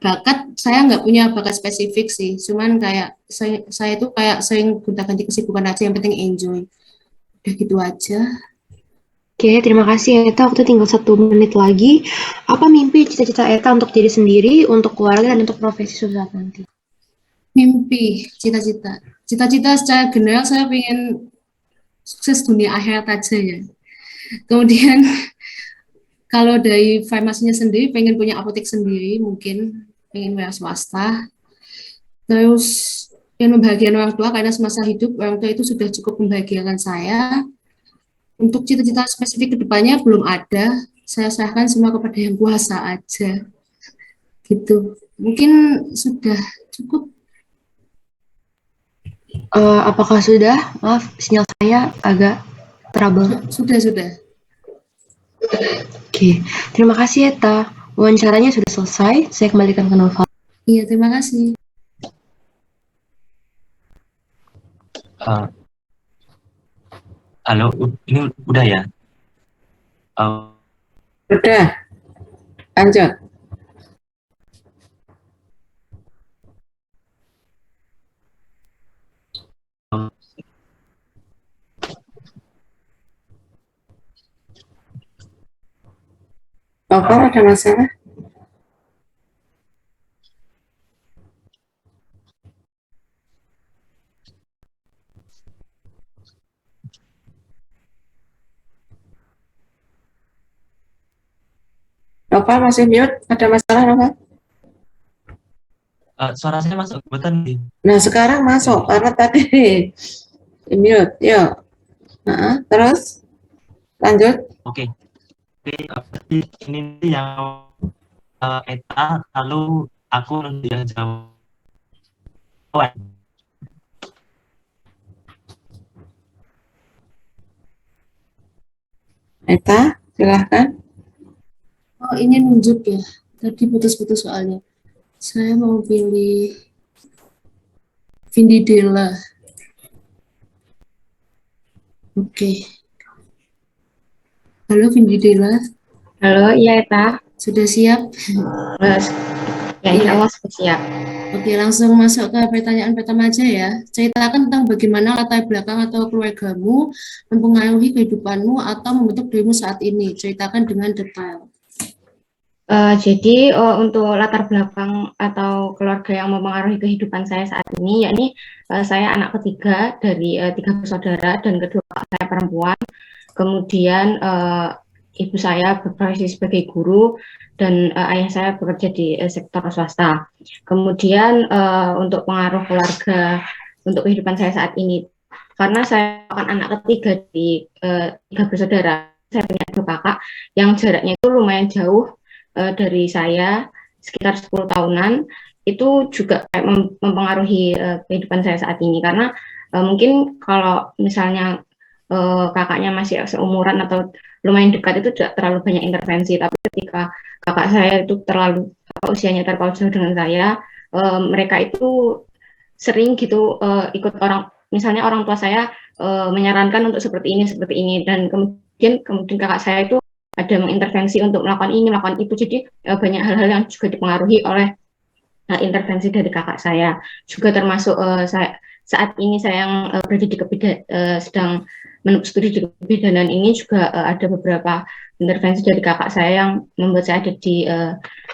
Bakat saya nggak punya bakat spesifik sih, cuman kayak saya itu kayak sering gonta-ganti kesibukan aja, yang penting enjoy. Udah gitu aja. Oke, terima kasih Eta. Waktu tinggal 1 menit lagi. Apa mimpi cita-cita Eta untuk diri sendiri, untuk keluarga, dan untuk profesi suatu saat nanti? Mimpi, cita-cita. Cita-cita secara general saya pengen sukses dunia akhirat aja ya. Kemudian kalau dari farmasinya sendiri pengen punya apotek sendiri, mungkin pengen wira swasta. Terus yang membahagiakan orang tua karena semasa hidup orang tua itu sudah cukup membahagiakan saya. Untuk cita-cita spesifik kedepannya belum ada. Saya serahkan semua kepada yang kuasa aja. Gitu. Mungkin sudah cukup. Apakah sudah? Maaf, sinyal saya agak trouble. Sudah. Oke, terima kasih Eta. Wawancaranya sudah selesai. Saya kembalikan ke Nova. Iya, terima kasih. Halo, ini udah ya? Udah, lanjut. Bapak ada masalah? Nova masih mute, ada masalah Nova? Suara saya masuk betul nih. Nah sekarang masuk karena tadi mute, yuk. Terus lanjut. Oke, berarti ini yang Eta, lalu aku nanti yang jawab. Eta, silahkan. Oh, ini nunjuk ya. Tadi putus-putus soalnya. Saya mau pilih Vindi Della. Oke. Halo Vindi Della. Halo, iya Eta. Sudah siap? Ya, insya Allah sudah siap. Oke, langsung masuk ke pertanyaan pertama aja ya. Ceritakan tentang bagaimana latar belakang atau keluargamu mempengaruhi kehidupanmu atau membentuk dirimu saat ini. Ceritakan dengan detail. Jadi untuk latar belakang atau keluarga yang mempengaruhi kehidupan saya saat ini, yakni saya anak ketiga dari 3 bersaudara dan kedua saya perempuan. Kemudian ibu saya berprofesi sebagai guru dan ayah saya bekerja di sektor swasta. Kemudian untuk pengaruh keluarga untuk kehidupan saya saat ini, karena saya akan anak ketiga di 3 bersaudara, saya punya 2 kakak yang jaraknya itu lumayan jauh dari saya, sekitar 10 tahunan. Itu juga mempengaruhi kehidupan saya saat ini, karena mungkin kalau misalnya kakaknya masih seumuran atau lumayan dekat itu tidak terlalu banyak intervensi, tapi ketika kakak saya itu terlalu usianya terpaut jauh dengan saya, mereka itu sering gitu ikut misalnya orang tua saya menyarankan untuk seperti ini, dan kemudian kakak saya itu ada mengintervensi untuk melakukan ini, melakukan itu. Jadi banyak hal-hal yang juga dipengaruhi oleh intervensi dari kakak saya. Juga termasuk saat ini saya yang berada di sedang menempuh studi di kebidanan ini juga ada beberapa intervensi dari kakak saya yang membuat saya ada di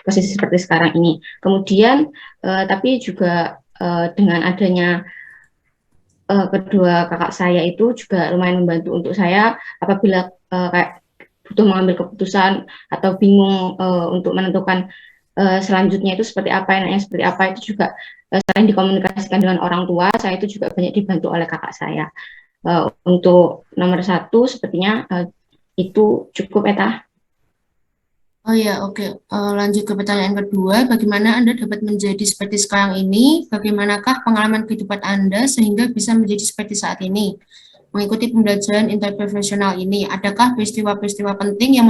posisi seperti sekarang ini. Kemudian tapi juga dengan adanya kedua kakak saya itu juga lumayan membantu untuk saya apabila kayak butuh mengambil keputusan atau bingung untuk menentukan selanjutnya itu seperti apa, enaknya seperti apa, itu juga selain dikomunikasikan dengan orang tua, saya itu juga banyak dibantu oleh kakak saya. Untuk nomor 1 sepertinya itu cukup, Eta. Oh ya, oke. Lanjut ke pertanyaan kedua, bagaimana Anda dapat menjadi seperti sekarang ini? Bagaimanakah pengalaman kehidupan Anda sehingga bisa menjadi seperti saat ini? Mengikuti pembelajaran interprofesional ini, adakah peristiwa-peristiwa penting yang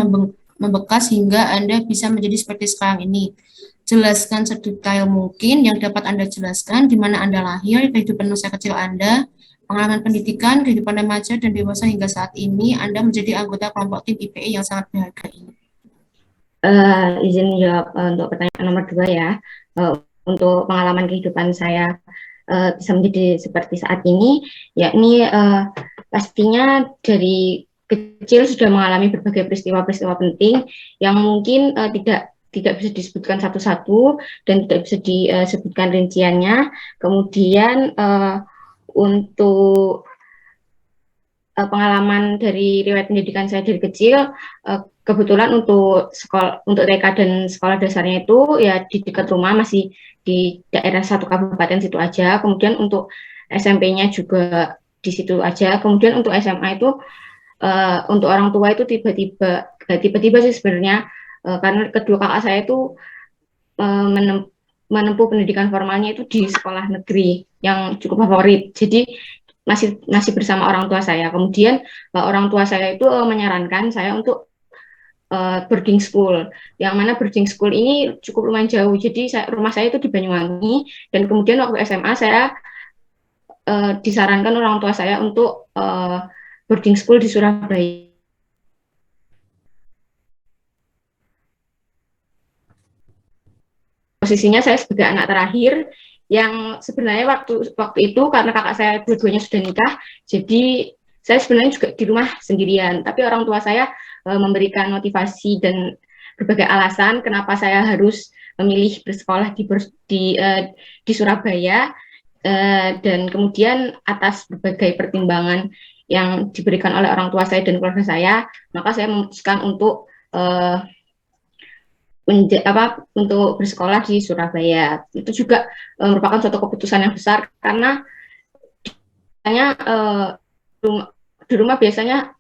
membekas hingga Anda bisa menjadi seperti sekarang ini? Jelaskan sedetail mungkin yang dapat Anda jelaskan, di mana Anda lahir, kehidupan masa kecil Anda, pengalaman pendidikan, kehidupan remaja dan dewasa hingga saat ini Anda menjadi anggota kelompok tim IPE yang sangat berharga ini. Izin jawab untuk pertanyaan nomor 2 ya. Untuk pengalaman kehidupan saya bisa menjadi seperti saat ini, yakni pastinya dari kecil sudah mengalami berbagai peristiwa-peristiwa penting yang mungkin tidak bisa disebutkan satu-satu dan tidak bisa disebutkan rinciannya. Kemudian untuk pengalaman dari riwayat pendidikan saya dari kecil, kebetulan untuk TK dan sekolah dasarnya itu ya di dekat rumah, masih di daerah satu kabupaten situ aja. Kemudian untuk SMP-nya juga di situ aja. Kemudian untuk SMA itu untuk orang tua itu tiba-tiba sih sebenarnya, karena kedua kakak saya itu menempuh pendidikan formalnya itu di sekolah negeri yang cukup favorit. Jadi masih bersama orang tua saya. Kemudian orang tua saya itu menyarankan saya untuk boarding school, yang mana boarding school ini cukup lumayan jauh. Jadi rumah saya itu di Banyuwangi, dan kemudian waktu SMA saya disarankan orang tua saya untuk boarding school di Surabaya. Posisinya saya sebagai anak terakhir, yang sebenarnya waktu itu karena kakak saya dua-duanya sudah nikah, jadi saya sebenarnya juga di rumah sendirian. Tapi orang tua saya memberikan motivasi dan berbagai alasan kenapa saya harus memilih bersekolah di Surabaya, dan kemudian atas berbagai pertimbangan yang diberikan oleh orang tua saya dan keluarga saya, maka saya memutuskan untuk untuk bersekolah di Surabaya. Itu juga merupakan suatu keputusan yang besar, karena di rumah biasanya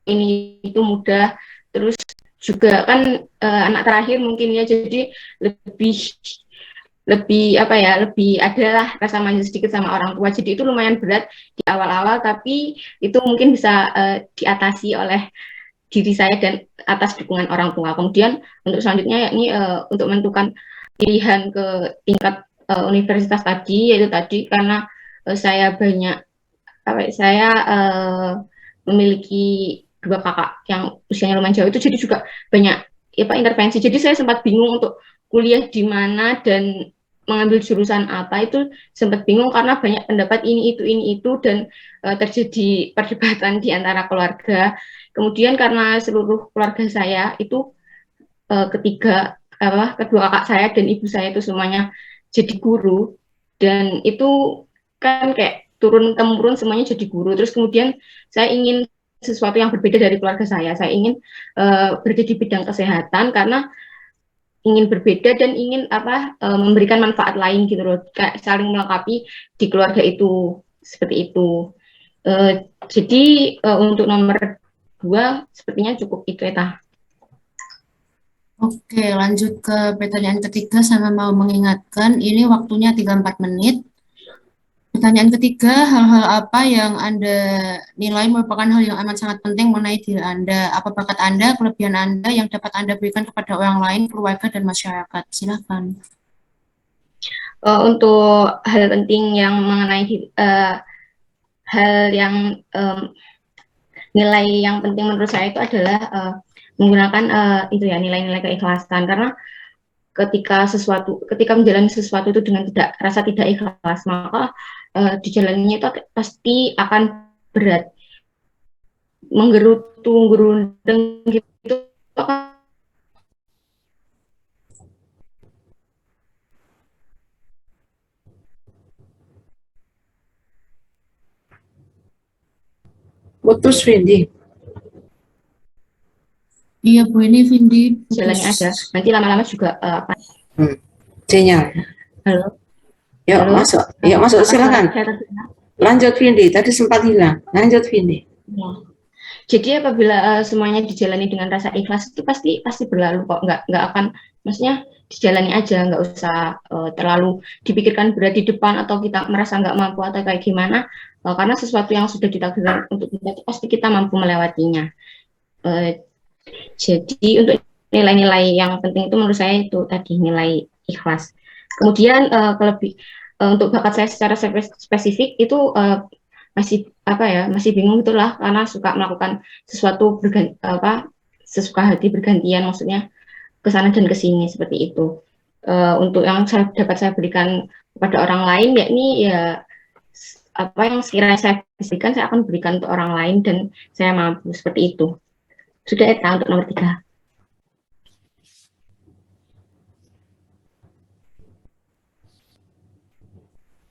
ini itu mudah, terus juga kan anak terakhir mungkin ya, jadi lebih adalah rasa manja sedikit sama orang tua. Jadi itu lumayan berat di awal-awal, tapi itu mungkin bisa diatasi oleh diri saya dan atas dukungan orang tua. Kemudian untuk selanjutnya yakni untuk menentukan pilihan ke tingkat universitas tadi, yaitu tadi karena saya memiliki dua kakak yang usianya lumayan jauh, itu jadi juga banyak intervensi. Jadi saya sempat bingung untuk kuliah di mana dan mengambil jurusan apa, itu sempat bingung karena banyak pendapat ini itu dan terjadi perdebatan di antara keluarga. Kemudian karena seluruh keluarga saya itu kedua kakak saya dan ibu saya itu semuanya jadi guru, dan itu kan kayak turun-temurun semuanya jadi guru. Terus kemudian saya ingin sesuatu yang berbeda dari keluarga saya. Saya ingin berada di bidang kesehatan karena ingin berbeda dan ingin memberikan manfaat lain gitu loh, kayak saling melengkapi di keluarga itu, seperti itu. Jadi untuk nomor 2 sepertinya cukup itu, Eta. Oke, lanjut ke pertanyaan ketiga. Sama mau mengingatkan, ini waktunya 3-4 menit. Pertanyaan ketiga, hal-hal apa yang Anda nilai merupakan hal yang amat sangat penting mengenai diri Anda? Apa bakat Anda, kelebihan Anda yang dapat Anda berikan kepada orang lain, keluarga, dan masyarakat? Silakan. Untuk hal penting yang mengenai hal yang nilai yang penting menurut saya itu adalah menggunakan nilai-nilai keikhlasan, karena ketika menjalani sesuatu itu dengan rasa tidak ikhlas, maka dijalaninya itu pasti akan berat. menggerutu gerundeng gitu kan. Putus, Vindi. Iya Bu, ini Vindi Jalannya putus. ada, nanti lama-lama juga apa? Sinyal. Halo, Yuk halo, masuk. Yuk masuk, apa suara silakan. saya terdengar? Lanjut Vindi, tadi sempat hilang. Lanjut Vindi. Ya. Jadi apabila semuanya dijalani dengan rasa ikhlas itu pasti berlalu kok, nggak akan, maksudnya dijalani aja, nggak usah terlalu dipikirkan berat di depan atau kita merasa nggak mampu atau kayak gimana, karena sesuatu yang sudah ditakdirkan untuk kita pasti kita mampu melewatinya. Jadi untuk nilai-nilai yang penting itu menurut saya itu tadi nilai ikhlas. Kemudian untuk bakat saya secara spesifik itu masih masih bingung itulah karena suka melakukan sesuatu sesuka hati bergantian, maksudnya ke sana dan ke sini seperti itu. Untuk yang dapat saya berikan kepada orang lain yakni ya apa yang sekiranya saya berikan saya akan berikan untuk orang lain dan saya mampu seperti itu. Sudah Eta untuk nomor 3.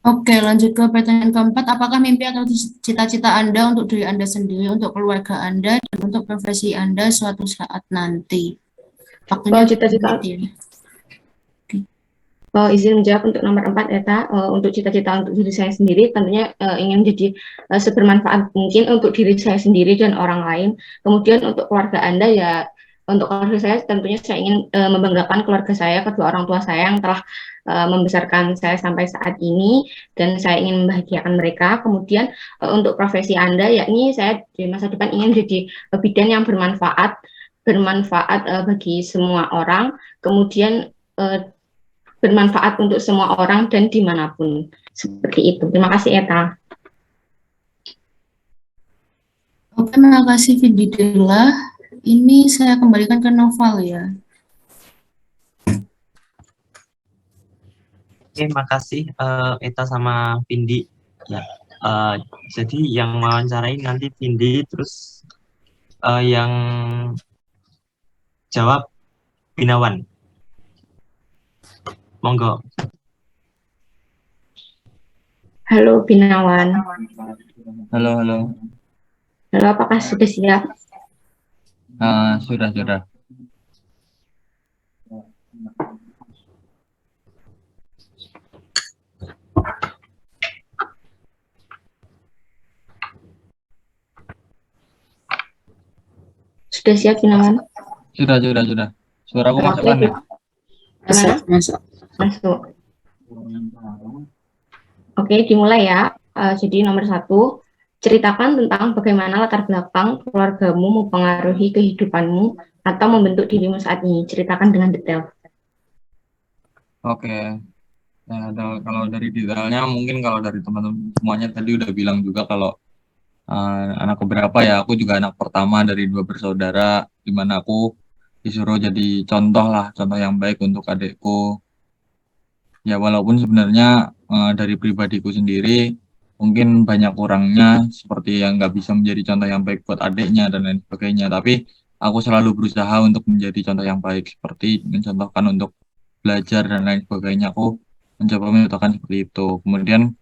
Oke, lanjut ke pertanyaan keempat. Apakah mimpi atau cita-cita Anda untuk diri Anda sendiri, untuk keluarga Anda, dan untuk profesi Anda suatu saat nanti? Waktunya Cita-cita izin menjawab untuk nomor 4 Eta, untuk cita-cita untuk diri saya sendiri tentunya ingin menjadi sebermanfaat mungkin untuk diri saya sendiri dan orang lain. Kemudian untuk keluarga Anda ya, untuk keluarga saya tentunya saya ingin membanggakan keluarga saya, kedua orang tua saya yang telah membesarkan saya sampai saat ini dan saya ingin membahagiakan mereka. Kemudian untuk profesi Anda yakni saya di masa depan ingin menjadi bidan yang bermanfaat bagi semua orang, kemudian bermanfaat untuk semua orang dan dimanapun. Seperti itu. Terima kasih Eta. Oke, terima kasih Vididela. Ini saya kembalikan ke Noval ya. Oke, makasih Eta sama Vindi. Ya, jadi yang wawancarai nanti Vindi, terus yang jawab Binawan. Monggo. Halo Binawan. Halo, halo. Halo, apakah sudah siap? Sudah. Sudah siap Binawan? Sudah. Suaraku masuk kan ya? Masuk. Masuk. Oke, dimulai ya. Jadi nomor 1, ceritakan tentang bagaimana latar belakang keluargamu mempengaruhi kehidupanmu atau membentuk dirimu saat ini. Ceritakan dengan detail. Oke. Nah, kalau dari detailnya mungkin kalau dari teman-teman semuanya tadi udah bilang juga kalau anak keberapa ya, aku juga anak pertama dari 2 bersaudara, di mana aku disuruh jadi contoh yang baik untuk adikku. Ya walaupun sebenarnya dari pribadiku sendiri mungkin banyak kurangnya seperti yang nggak bisa menjadi contoh yang baik buat adiknya dan lain sebagainya, tapi aku selalu berusaha untuk menjadi contoh yang baik seperti mencontohkan untuk belajar dan lain sebagainya. Aku mencoba mencontohkan seperti itu. Kemudian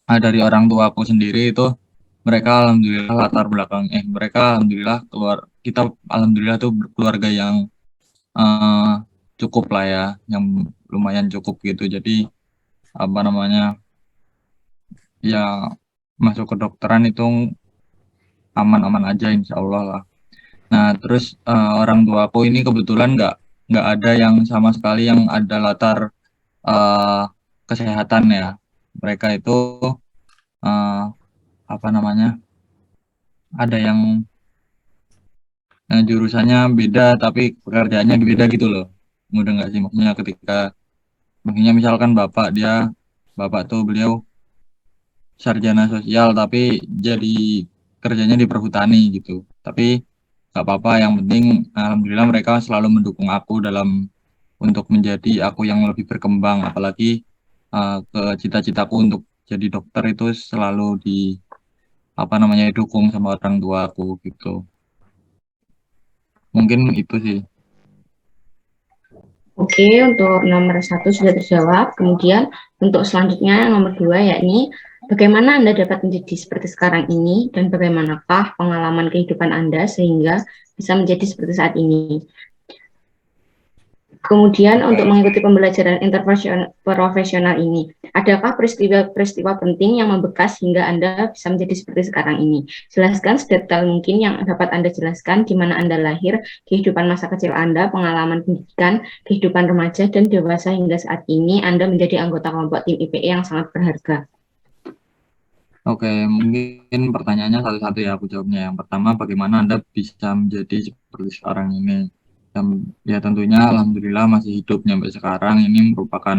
dari orang tua aku sendiri itu mereka alhamdulillah alhamdulillah tuh keluarga yang cukup lah ya, yang lumayan cukup gitu. Jadi ya masuk ke dokteran itu aman-aman aja insya Allah lah. Nah terus orang tua aku ini kebetulan nggak ada yang sama sekali yang ada latar kesehatan ya. Mereka itu ada yang jurusannya beda tapi pekerjaannya beda gitu loh. Mudah nggak sih, maksudnya misalkan bapak tuh beliau sarjana sosial tapi jadi kerjanya di perhutani gitu. Tapi nggak apa-apa, yang penting alhamdulillah mereka selalu mendukung aku untuk menjadi aku yang lebih berkembang, apalagi ke cita-citaku untuk jadi dokter itu selalu dukung sama orang tua aku gitu. Mungkin itu sih. Oke, untuk nomor 1 sudah terjawab. Kemudian untuk selanjutnya nomor 2 yakni bagaimana Anda dapat menjadi seperti sekarang ini dan bagaimanakah pengalaman kehidupan Anda sehingga bisa menjadi seperti saat ini. Kemudian untuk mengikuti pembelajaran interprofesional ini, adakah peristiwa-peristiwa penting yang membekas hingga Anda bisa menjadi seperti sekarang ini? Jelaskan sedetail mungkin yang dapat Anda jelaskan di mana Anda lahir, kehidupan masa kecil Anda, pengalaman pendidikan, kehidupan remaja dan dewasa hingga saat ini Anda menjadi anggota kelompok tim IPE yang sangat berharga. Oke, mungkin pertanyaannya satu-satu ya aku jawabnya. Yang pertama, bagaimana Anda bisa menjadi seperti sekarang ini? Ya tentunya alhamdulillah masih hidup sampai sekarang. Ini merupakan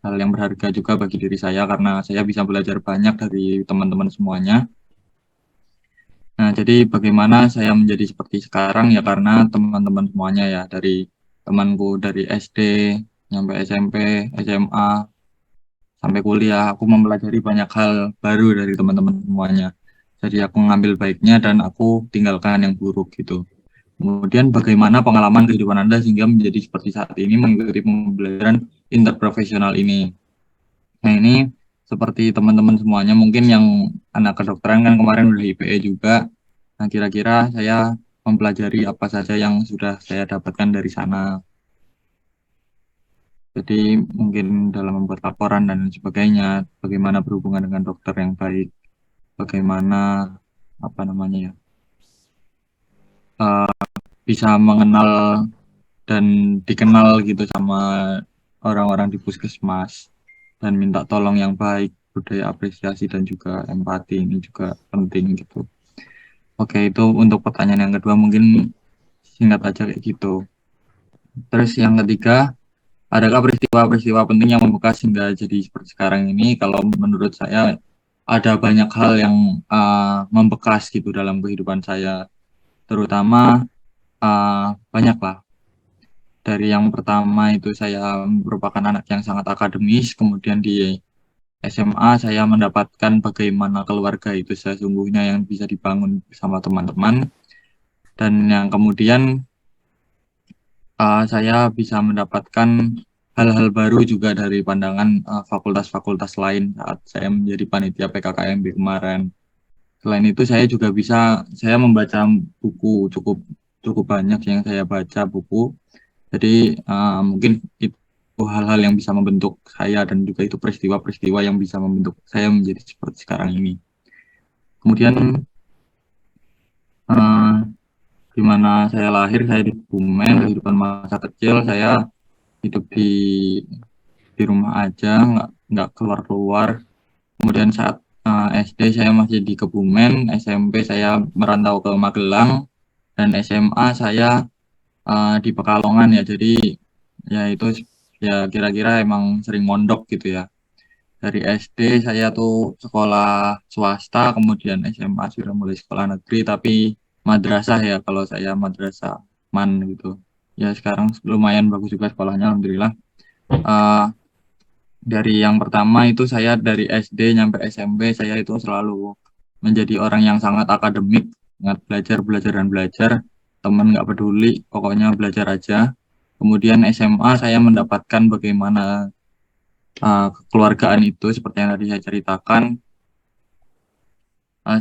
hal yang berharga juga bagi diri saya karena saya bisa belajar banyak dari teman-teman semuanya. Nah, jadi bagaimana saya menjadi seperti sekarang ya karena teman-teman semuanya ya, dari temanku dari SD sampai SMP, SMA, sampai kuliah, aku mempelajari banyak hal baru dari teman-teman semuanya. Jadi aku ngambil baiknya dan aku tinggalkan yang buruk gitu. Kemudian bagaimana pengalaman kehidupan Anda sehingga menjadi seperti saat ini mengikuti pembelajaran interprofesional ini. Nah, ini seperti teman-teman semuanya mungkin yang anak kedokteran kan kemarin udah IPE juga. Nah, kira-kira saya mempelajari apa saja yang sudah saya dapatkan dari sana. Jadi mungkin dalam membuat laporan dan sebagainya, bagaimana berhubungan dengan dokter yang baik, bagaimana bisa mengenal dan dikenal gitu sama orang-orang di puskesmas dan minta tolong yang baik, budaya apresiasi dan juga empati ini juga penting gitu. Oke, itu untuk pertanyaan yang kedua mungkin singkat aja kayak gitu. Terus yang ketiga, adakah peristiwa-peristiwa penting yang membekas hingga jadi seperti sekarang ini? Kalau menurut saya ada banyak hal yang membekas gitu dalam kehidupan saya, terutama banyak lah. Dari yang pertama itu saya merupakan anak yang sangat akademis, kemudian di SMA saya mendapatkan bagaimana keluarga itu sesungguhnya yang bisa dibangun bersama teman-teman, dan yang kemudian saya bisa mendapatkan hal-hal baru juga dari pandangan fakultas-fakultas lain saat saya menjadi panitia PKKMB kemarin. Selain itu saya juga saya membaca buku cukup banyak yang saya baca buku. Jadi mungkin itu hal-hal yang bisa membentuk saya dan juga itu peristiwa-peristiwa yang bisa membentuk saya menjadi seperti sekarang ini. Kemudian di mana saya lahir, saya di Kebumen, kehidupan masa kecil saya hidup di rumah aja, nggak keluar-keluar. Kemudian saat SD saya masih di Kebumen, SMP saya merantau ke Magelang, dan SMA saya di Pekalongan ya. Jadi ya itu ya kira-kira emang sering mondok gitu ya. Dari SD saya tuh sekolah swasta, kemudian SMA sudah mulai sekolah negeri, tapi madrasah ya, kalau saya madrasah man gitu. Ya sekarang lumayan bagus juga sekolahnya, alhamdulillah. Dari yang pertama itu saya dari SD nyampe SMP saya itu selalu menjadi orang yang sangat akademik, sangat belajar dan belajar, teman nggak peduli, pokoknya belajar aja. Kemudian SMA saya mendapatkan bagaimana kekeluargaan itu seperti yang tadi saya ceritakan,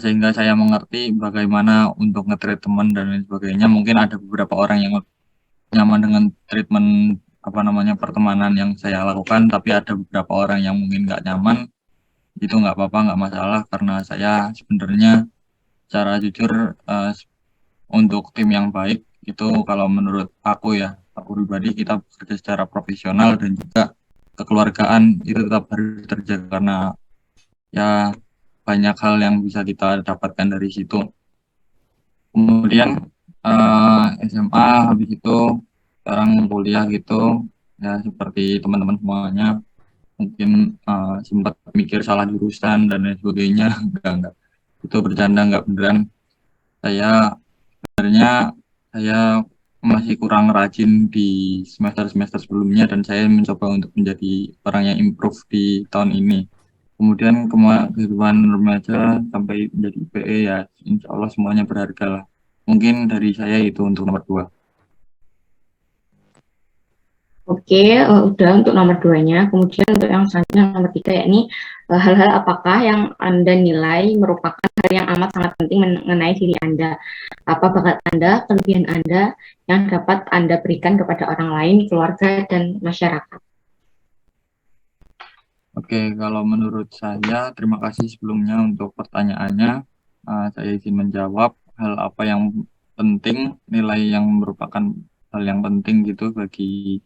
sehingga saya mengerti bagaimana untuk nge-treat teman dan lain sebagainya. Mungkin ada beberapa orang yang nyaman dengan treatment pertemanan yang saya lakukan, tapi ada beberapa orang yang mungkin nggak nyaman. Itu nggak apa-apa, nggak masalah, karena saya sebenarnya secara jujur untuk tim yang baik itu kalau menurut aku ya, aku pribadi, kita bekerja secara profesional dan juga kekeluargaan itu tetap harus terjaga karena ya banyak hal yang bisa kita dapatkan dari situ. Kemudian SMA, habis itu sekarang kuliah gitu ya, seperti teman-teman semuanya mungkin sempat mikir salah jurusan dan lain sebagainya. Enggak, itu bercanda, enggak beneran. Sebenarnya saya masih kurang rajin di semester-semester sebelumnya dan saya mencoba untuk menjadi orang yang improve di tahun ini. kemudian kehidupan remaja sampai menjadi IPE ya insya Allah semuanya berharga lah. Mungkin dari saya itu untuk nomor 2. Oke, udah untuk nomor 2-nya. Kemudian untuk yang selanjutnya nomor 3, yakni hal-hal apakah yang Anda nilai merupakan hal yang amat sangat penting mengenai diri Anda? Apa bakat Anda, kelebihan Anda yang dapat Anda berikan kepada orang lain, keluarga, dan masyarakat? Oke, kalau menurut saya, terima kasih sebelumnya untuk pertanyaannya. Saya izin menjawab hal apa yang penting, nilai yang merupakan hal yang penting gitu bagi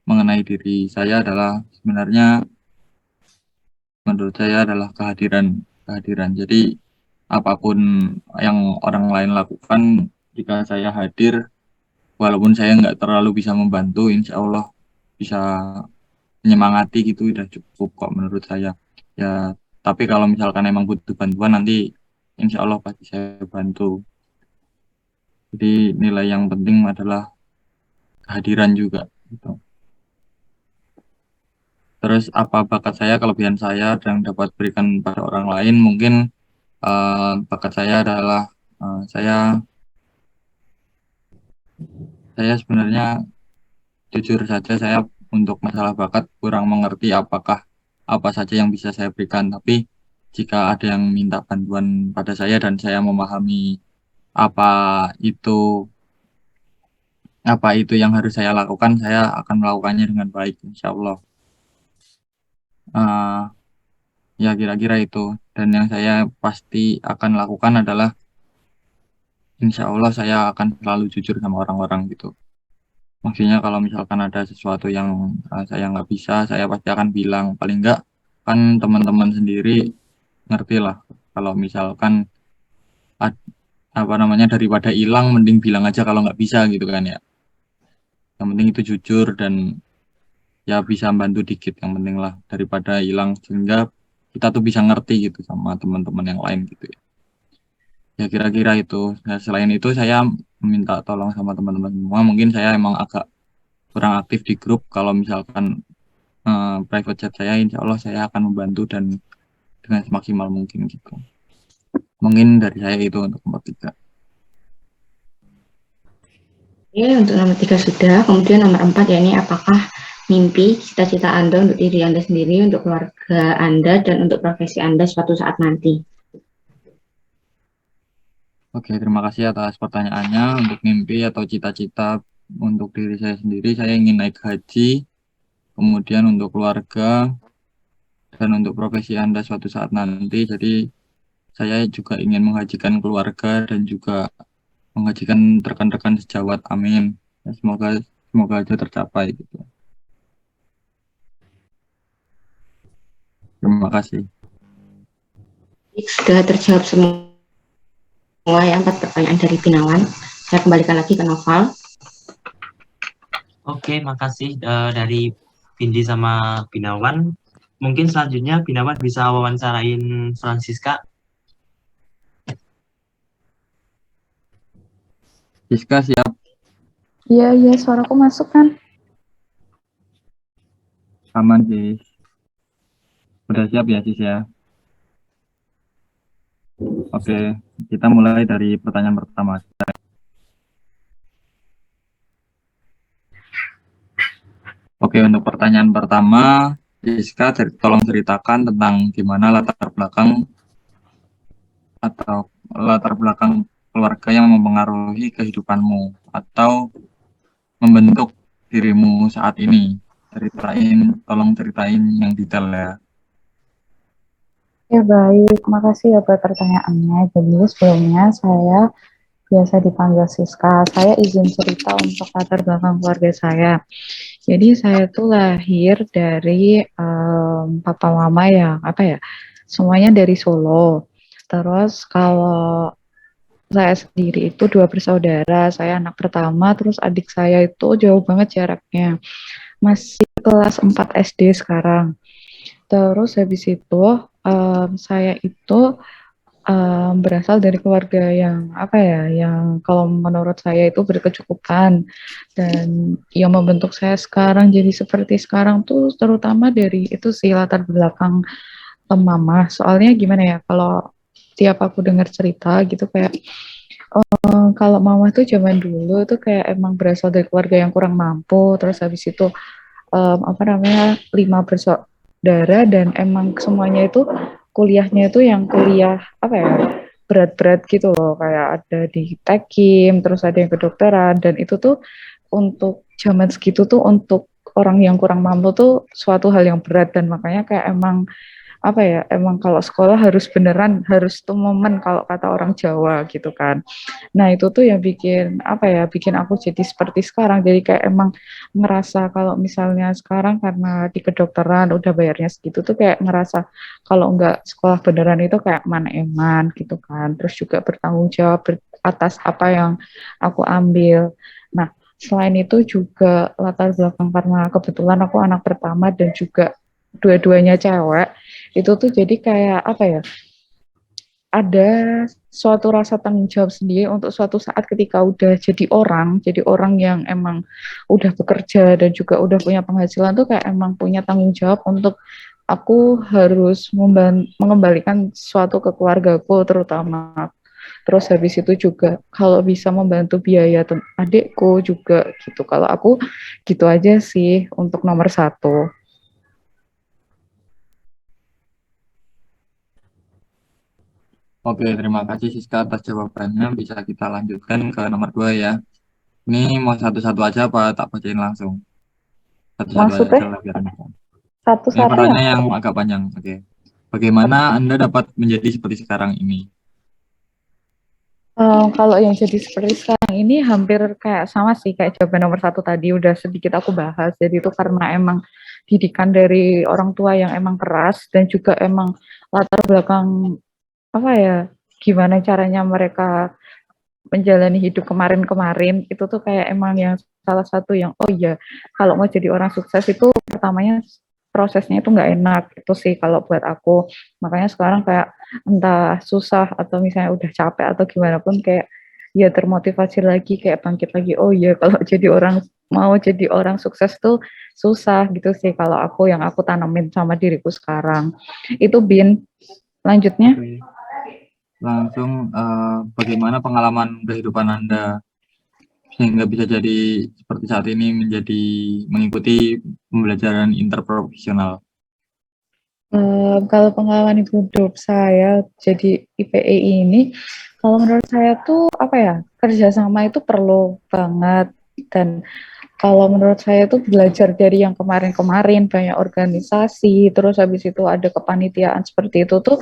mengenai diri saya adalah sebenarnya menurut saya adalah kehadiran. Jadi apapun yang orang lain lakukan, jika saya hadir, walaupun saya nggak terlalu bisa membantu, insya Allah bisa menyemangati gitu udah cukup kok menurut saya. Ya, tapi kalau misalkan emang butuh bantuan nanti insya Allah pasti saya bantu. Jadi nilai yang penting adalah kehadiran juga gitu. Terus apa bakat saya, kelebihan saya yang dapat berikan pada orang lain, mungkin bakat saya adalah saya sebenarnya jujur saja saya untuk masalah bakat kurang mengerti apakah apa saja yang bisa saya berikan. Tapi jika ada yang minta bantuan pada saya dan saya memahami apa itu yang harus saya lakukan, saya akan melakukannya dengan baik, insya Allah. Ya kira-kira itu. Dan yang saya pasti akan lakukan adalah insya Allah saya akan selalu jujur sama orang-orang gitu. Maksudnya kalau misalkan ada sesuatu yang saya nggak bisa, saya pasti akan bilang. Paling nggak kan teman-teman sendiri ngerti lah. Kalau misalkan apa namanya daripada hilang, mending bilang aja kalau nggak bisa gitu kan ya. Yang penting itu jujur dan ya bisa bantu dikit, yang penting lah daripada hilang, sehingga kita tuh bisa ngerti gitu sama teman-teman yang lain gitu ya. Ya kira-kira itu. Nah, selain itu saya meminta tolong sama teman-teman semua. Mungkin saya emang agak kurang aktif di grup. Kalau misalkan private chat saya, insya Allah saya akan membantu dan dengan semaksimal mungkin gitu. Mungkin dari saya itu untuk nomor 3. Oke, untuk nomor 3 sudah. Kemudian nomor 4, yakni apakah mimpi, cita-cita Anda untuk diri Anda sendiri, untuk keluarga Anda, dan untuk profesi Anda suatu saat nanti? Oke, terima kasih atas pertanyaannya. Untuk mimpi atau cita-cita untuk diri saya sendiri, saya ingin naik haji, kemudian untuk keluarga, dan untuk profesi Anda suatu saat nanti. Jadi saya juga ingin menghajikan keluarga dan juga menghajikan rekan-rekan sejawat. Amin. Ya, semoga aja tercapai gitu. Terima kasih. Sudah terjawab semua ya 4 pertanyaan dari Binawan. Saya kembalikan lagi ke Noval. Oke, makasih dari Vindi sama Binawan. Mungkin selanjutnya Binawan bisa wawancarain Francisca. Siska siap? Iya, suaraku masuk kan? Aman, Sis. Udah siap ya, Sis ya? Oke, kita mulai dari pertanyaan pertama. Oke, untuk pertanyaan pertama, Siska tolong ceritakan tentang gimana latar belakang keluarga yang mempengaruhi kehidupanmu atau membentuk dirimu saat ini. Tolong ceritain yang detail ya. Ya baik, makasih ya buat pertanyaannya. Jadi sebelumnya saya biasa dipanggil Siska. Saya izin cerita untuk latar belakang keluarga saya. Jadi saya tuh lahir dari papa mama yang semuanya dari Solo. Terus kalau saya sendiri itu 2 bersaudara, saya anak pertama, terus adik saya itu jauh banget jaraknya. Masih kelas 4 SD sekarang. Terus habis itu saya itu berasal dari keluarga yang yang kalau menurut saya itu berkecukupan dan yang membentuk saya sekarang jadi seperti sekarang tuh terutama dari itu sih latar belakang mama. Soalnya gimana ya, kalau tiap aku dengar cerita gitu kayak kalau mama tuh zaman dulu tuh kayak emang berasal dari keluarga yang kurang mampu, terus habis itu apa namanya 5 bersaudara dan emang semuanya itu kuliahnya itu yang kuliah apa ya berat-berat gitu loh, kayak ada di Tekim, terus ada yang kedokteran, dan itu tuh untuk zaman segitu tuh untuk orang yang kurang mampu tuh suatu hal yang berat, dan makanya kayak emang apa ya, emang kalau sekolah harus beneran, harus tuh momen kalau kata orang Jawa gitu kan. Nah itu tuh yang bikin apa ya, bikin aku jadi seperti sekarang. Jadi kayak emang ngerasa kalau misalnya sekarang karena di kedokteran udah bayarnya segitu tuh kayak ngerasa kalau nggak sekolah beneran itu kayak mana eman gitu kan. Terus juga bertanggung jawab atas apa yang aku ambil. Nah selain itu juga latar belakang karena kebetulan aku anak pertama dan juga dua-duanya cewek, itu tuh jadi kayak apa ya, ada suatu rasa tanggung jawab sendiri untuk suatu saat ketika udah jadi orang yang emang udah bekerja dan juga udah punya penghasilan tuh kayak emang punya tanggung jawab untuk aku harus mengembalikan sesuatu ke keluargaku terutama. Terus habis itu juga kalau bisa membantu biaya adikku juga gitu. Kalau aku gitu aja sih untuk nomor satu. Oke, terima kasih Siska atas jawabannya. Bisa kita lanjutkan ke nomor 2 ya. Ini mau satu-satu aja apa tak bacain langsung? Satu-satu aja Maksudnya lah biar enak. Ini satu-satu yang pertanyaan yang agak panjang. Oke. Bagaimana Anda dapat menjadi seperti sekarang ini? Kalau yang jadi seperti sekarang ini hampir kayak sama sih kayak jawaban nomor satu tadi udah sedikit aku bahas. Jadi itu karena emang didikan dari orang tua yang emang keras dan juga emang latar belakang apa ya, gimana caranya mereka menjalani hidup kemarin-kemarin itu tuh kayak emang yang salah satu yang oh iya kalau mau jadi orang sukses itu pertamanya prosesnya itu nggak enak itu sih kalau buat aku. Makanya sekarang kayak entah susah atau misalnya udah capek atau gimana pun kayak ya termotivasi lagi kayak bangkit lagi, oh iya kalau jadi orang mau jadi orang sukses tuh susah gitu sih kalau aku yang aku tanamin sama diriku sekarang itu. Bin lanjutnya. Oke. Langsung bagaimana pengalaman kehidupan Anda sehingga bisa jadi seperti saat ini menjadi mengikuti pembelajaran interprofesional? Kalau pengalaman hidup saya jadi IPE ini, kalau menurut saya tuh apa ya, kerjasama itu perlu banget. Dan kalau menurut saya tuh belajar dari yang kemarin-kemarin banyak organisasi, terus habis itu ada kepanitiaan seperti itu tuh,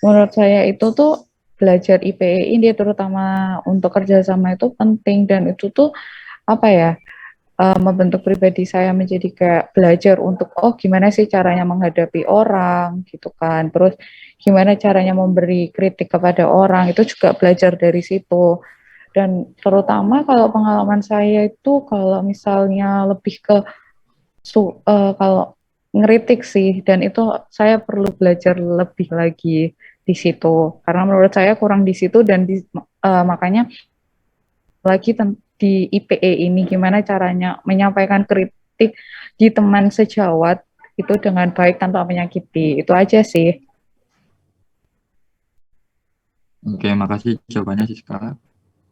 menurut saya itu tuh belajar IPE ini terutama untuk kerjasama itu penting, dan itu tuh apa ya, membentuk pribadi saya menjadi kayak belajar untuk oh gimana sih caranya menghadapi orang gitu kan, terus gimana caranya memberi kritik kepada orang, itu juga belajar dari situ. Dan terutama kalau pengalaman saya itu kalau misalnya lebih ke kalau ngeritik sih, dan itu saya perlu belajar lebih lagi di situ karena menurut saya kurang di situ, dan makanya lagi di IPE ini gimana caranya menyampaikan kritik di teman sejawat itu dengan baik tanpa menyakiti. Itu aja sih. Oke, makasih jawabannya Siska.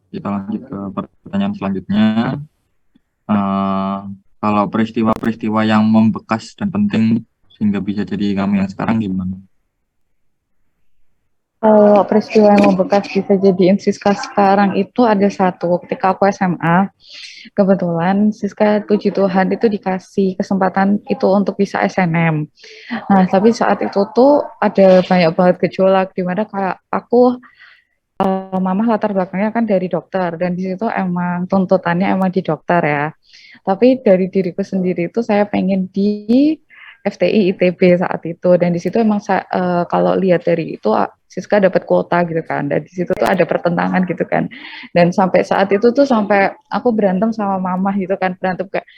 Kita lanjut ke pertanyaan selanjutnya. Kalau peristiwa-peristiwa yang membekas dan penting sehingga bisa jadi kamu yang sekarang gimana? Kalau peristiwa yang membekas bisa jadiin Siska sekarang itu ada satu ketika aku SMA. Kebetulan Siska puji Tuhan itu dikasih kesempatan itu untuk bisa SNM. Nah, tapi saat itu tuh ada banyak banget gejolak di mana kayak aku mama latar belakangnya kan dari dokter, dan di situ emang tuntutannya emang di dokter ya. Tapi dari diriku sendiri itu saya pengen di FTI ITB saat itu, dan di situ emang kalau lihat dari itu Siska dapat kuota gitu kan, dan di situ tuh ada pertentangan gitu kan, dan sampai saat itu tuh sampai aku berantem sama mama gitu kan, berantem kayak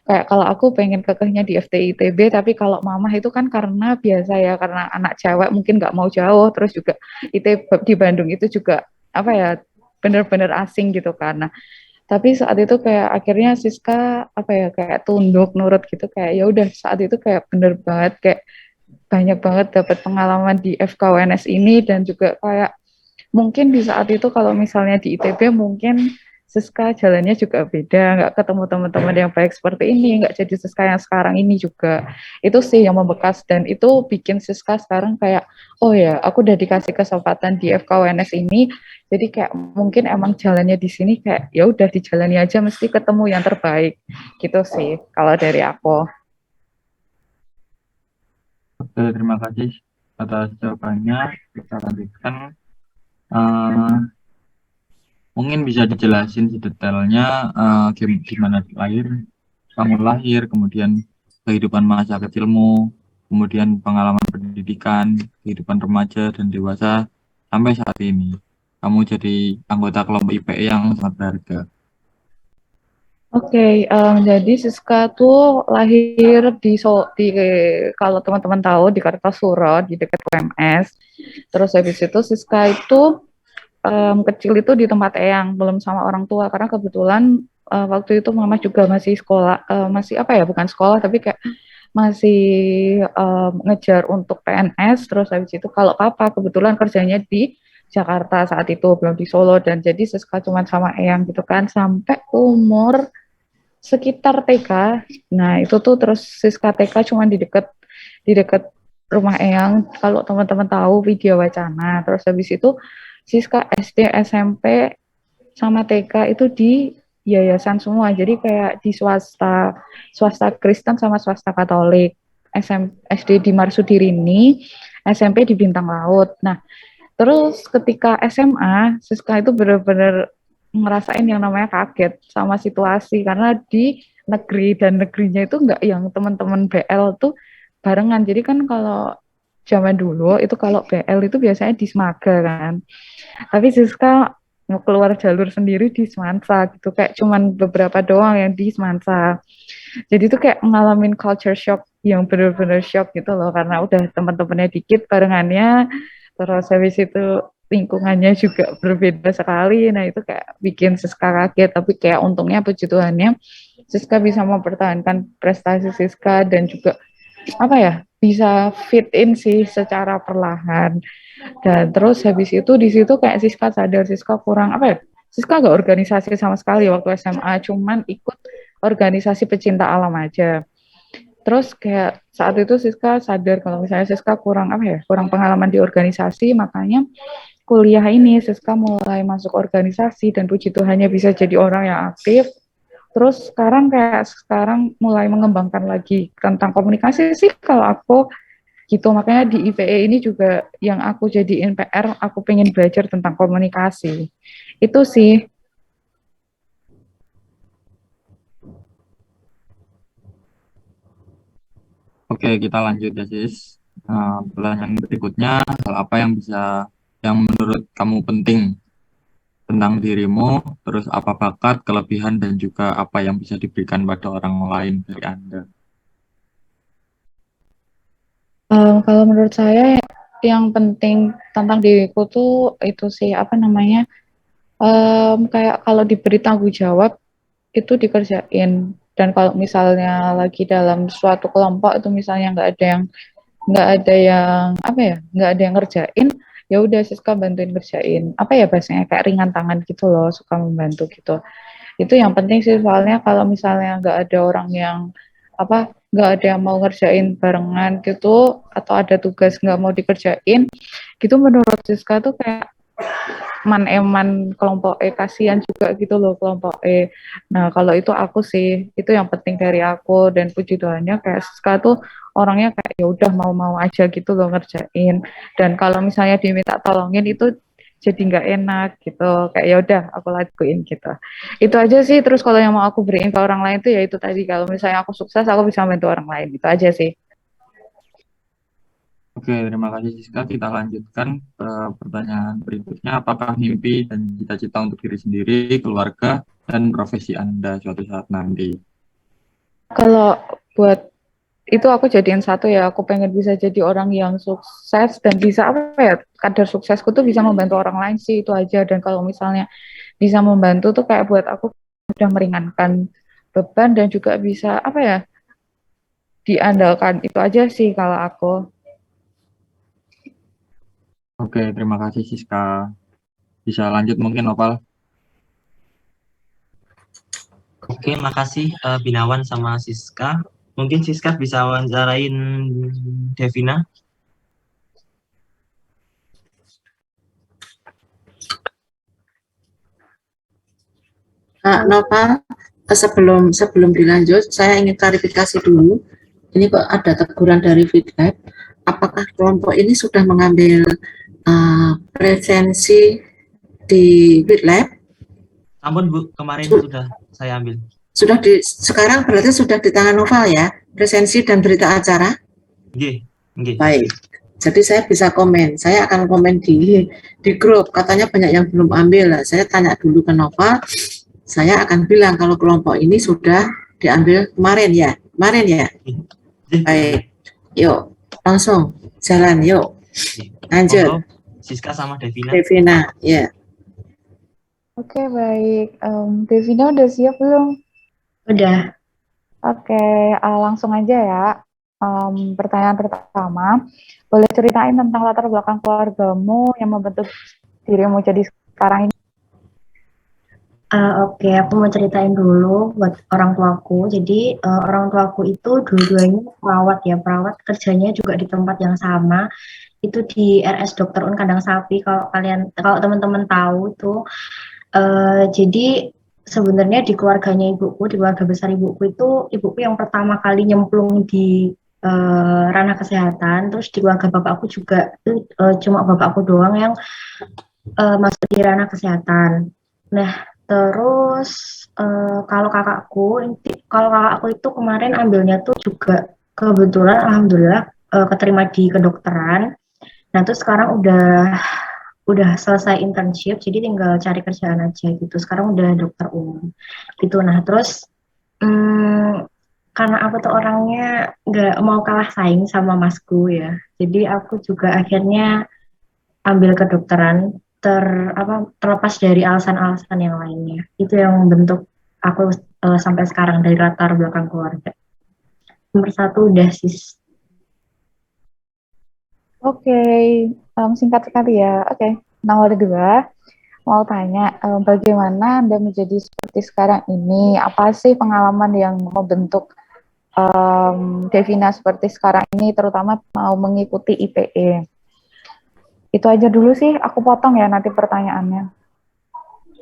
kayak kalau aku pengen kekehnya di FTI ITB, tapi kalau mama itu kan karena biasa ya karena anak cewek mungkin nggak mau jauh, terus juga ITB di Bandung itu juga apa ya bener-bener asing gitu kan. Nah, tapi saat itu kayak akhirnya Siska apa ya kayak tunduk nurut gitu, kayak ya udah saat itu kayak bener banget kayak banyak banget dapat pengalaman di FKWNS ini, dan juga kayak mungkin di saat itu kalau misalnya di ITB mungkin Siska jalannya juga beda, nggak ketemu teman-teman yang baik seperti ini, nggak jadi Siska yang sekarang ini juga. Itu sih yang membekas, dan itu bikin Siska sekarang kayak, oh ya, aku udah dikasih kesempatan di FKWNS ini, jadi kayak mungkin emang jalannya di sini kayak ya udah dijalani aja, mesti ketemu yang terbaik. Gitu sih kalau dari aku. Oke, terima kasih atas jawabannya. Kita lanjutkan. Eh, Mungkin bisa dijelasin detailnya gimana kamu lahir, kemudian kehidupan masa kecilmu, kemudian pengalaman pendidikan, kehidupan remaja dan dewasa sampai saat ini. Kamu jadi anggota kelompok IPE yang sangat berharga. Oke, jadi Siska tuh lahir di kalau teman-teman tahu di Kartasura di dekat UMS. Terus habis itu Siska itu kecil itu di tempat eyang, belum sama orang tua karena kebetulan waktu itu mama juga masih sekolah, masih apa ya, bukan sekolah tapi kayak masih ngejar untuk PNS. Terus habis itu kalau papa kebetulan kerjanya di Jakarta saat itu, belum di Solo, dan jadi Siska cuma sama eyang gitu kan sampai umur sekitar TK. Nah, itu tuh terus Siska TK cuma di dekat rumah Eyang, kalau teman-teman tahu Widya Wacana. Terus habis itu Siska SD, SMP sama TK itu di yayasan semua. Jadi kayak di swasta, swasta Kristen sama swasta Katolik. SD di Marsudirini, SMP di Bintang Laut. Nah, terus ketika SMA, Siska itu benar-benar ngerasain yang namanya kaget sama situasi, karena di negeri, dan negerinya itu enggak yang teman-teman BL tuh barengan. Jadi kan kalau zaman dulu itu kalau BL itu biasanya di Semaga kan. Tapi Siska keluar jalur sendiri di Semansa gitu, kayak cuman beberapa doang yang di Semansa. Jadi itu kayak ngalamin culture shock yang benar-benar shock gitu loh, karena udah teman-temannya dikit barengannya, terus habis itu lingkungannya juga berbeda sekali. Nah itu kayak bikin Siska kaget, tapi kayak untungnya puji Tuhannya Siska bisa mempertahankan prestasi Siska, dan juga apa ya, bisa fit in sih secara perlahan. Dan terus habis itu di situ kayak Siska sadar Siska kurang apa ya, Siska gak organisasi sama sekali waktu SMA, cuman ikut organisasi pecinta alam aja. Terus kayak saat itu Siska sadar kalau misalnya Siska kurang apa ya, kurang pengalaman di organisasi, makanya kuliah ini Siska mulai masuk organisasi, dan puji Tuhannya bisa jadi orang yang aktif. Terus sekarang mulai mengembangkan lagi tentang komunikasi sih kalau aku gitu. Makanya di IPE ini juga yang aku jadiin PR, aku pengen belajar tentang komunikasi. Itu sih. Oke, kita lanjut ya, Sis. Pertanyaan berikutnya, hal apa yang menurut kamu penting tentang dirimu, terus apa bakat, kelebihan, dan juga apa yang bisa diberikan pada orang lain dari Anda? Kalau menurut saya yang penting tentang diriku tuh itu sih apa namanya, kayak kalau diberi tanggung jawab itu dikerjain. Dan kalau misalnya lagi dalam suatu kelompok itu misalnya nggak ada yang apa ya, nggak ada yang ngerjain, ya udah Siska bantuin ngerjain, apa ya bahasanya, kayak ringan tangan gitu loh, suka membantu gitu. Itu yang penting sih, soalnya kalau misalnya nggak ada orang yang apa, nggak ada yang mau ngerjain barengan gitu, atau ada tugas nggak mau dikerjain gitu, menurut Siska tuh kayak eman kelompok E, kasihan juga gitu loh kelompok E. Nah kalau itu aku sih, itu yang penting dari aku, dan puji Tuhannya kayak Siska tuh orangnya kayak ya udah mau-mau aja gitu loh ngerjain. Dan kalau misalnya diminta tolongin itu jadi nggak enak gitu, kayak ya udah aku lakuin gitu. Itu aja sih. Terus kalau yang mau aku beriin ke orang lain tuh ya itu tadi, kalau misalnya aku sukses aku bisa bantu orang lain, itu aja sih. Oke, terima kasih Siska. Kita lanjutkan ke pertanyaan berikutnya. Apakah mimpi dan cita-cita untuk diri sendiri, keluarga, dan profesi Anda suatu saat nanti? Kalau buat itu aku jadiin satu ya, aku pengen bisa jadi orang yang sukses dan bisa apa ya, kadar suksesku tuh bisa membantu orang lain sih, itu aja. Dan kalau misalnya bisa membantu tuh kayak buat aku udah meringankan beban, dan juga bisa apa ya, diandalkan, itu aja sih kalau aku. Oke, terima kasih Siska. Bisa lanjut mungkin Opal. Oke, makasih Binawan sama Siska. Mungkin Siska bisa wawancarain Devina. Nova, sebelum dilanjut, saya ingin klarifikasi dulu. Ini kok ada teguran dari feedback. Apakah kelompok ini sudah mengambil presensi di FitLab? Ampun Bu, kemarin sudah saya ambil. Sekarang berarti sudah di tangan Noval ya, presensi dan berita acara? Nggih, nggih. Baik. Jadi saya bisa komen, saya akan komen di grup, katanya banyak yang belum ambil. Lah, saya tanya dulu ke Nova, saya akan bilang kalau kelompok ini sudah diambil kemarin ya. Baik, yuk langsung jalan yuk. Lanjut. Siska sama Devina. Devina, ya. Oke, baik. Devina udah siap belum? Udah. Oke, langsung aja ya. Pertanyaan pertama, boleh ceritain tentang latar belakang keluargamu yang membentuk dirimu jadi sekarang ini? Oke, aku mau ceritain dulu buat orang tuaku. Jadi orang tuaku itu dua-duanya perawat ya, perawat kerjanya juga di tempat yang sama. Itu di RS Dr. Un Kandang Sapi. Kalau teman-teman tahu tuh, jadi sebenarnya di keluarganya ibuku, di keluarga besar ibuku itu, ibuku yang pertama kali nyemplung di ranah kesehatan. Terus di keluarga bapakku juga itu cuma bapakku doang yang masuk di ranah kesehatan. Nah, terus kalau kakakku itu kemarin ambilnya tuh juga kebetulan alhamdulillah keterima di kedokteran. Nah, terus sekarang udah selesai internship, jadi tinggal cari kerjaan aja gitu. Sekarang udah dokter umum gitu. Nah, terus karena aku tuh orangnya nggak mau kalah saing sama masku ya, jadi aku juga akhirnya ambil kedokteran terlepas dari alasan-alasan yang lainnya. Itu yang membentuk aku sampai sekarang dari latar belakang keluarga. Nomor satu udah sis. Oke, singkat sekali ya. Oke, nomor dua, mau tanya bagaimana Anda menjadi seperti sekarang ini? Apa sih pengalaman yang membentuk Devina seperti sekarang ini, terutama mau mengikuti IPE? Itu aja dulu sih, aku potong ya nanti pertanyaannya.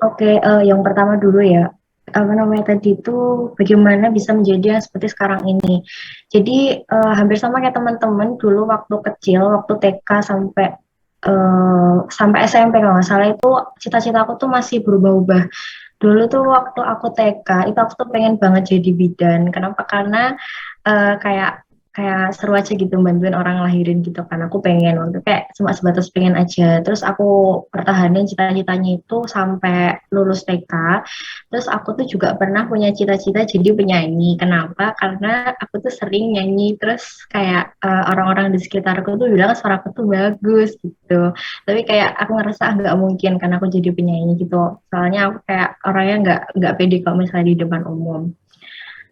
Oke, yang pertama dulu ya. Apa namanya tadi itu bagaimana bisa menjadi yang seperti sekarang ini. Jadi hampir sama kayak teman-teman dulu waktu kecil, waktu TK sampai SMP kalau nggak salah itu cita-cita aku tuh masih berubah-ubah. Dulu tuh waktu aku TK itu aku tuh pengen banget jadi bidan. Kenapa? Karena kayak seru aja gitu bantuin orang lahirin gitu kan. Aku pengen waktu kayak cuma sebatas pengen aja. Terus aku pertahanin cita-citanya itu sampai lulus TK. Terus aku tuh juga pernah punya cita-cita jadi penyanyi. Kenapa? Karena aku tuh sering nyanyi terus kayak orang-orang di sekitarku tuh bilang suara aku tuh bagus gitu. Tapi kayak aku ngerasa nggak mungkin karena aku jadi penyanyi gitu. Soalnya aku kayak orangnya nggak pede kalau misalnya di depan umum.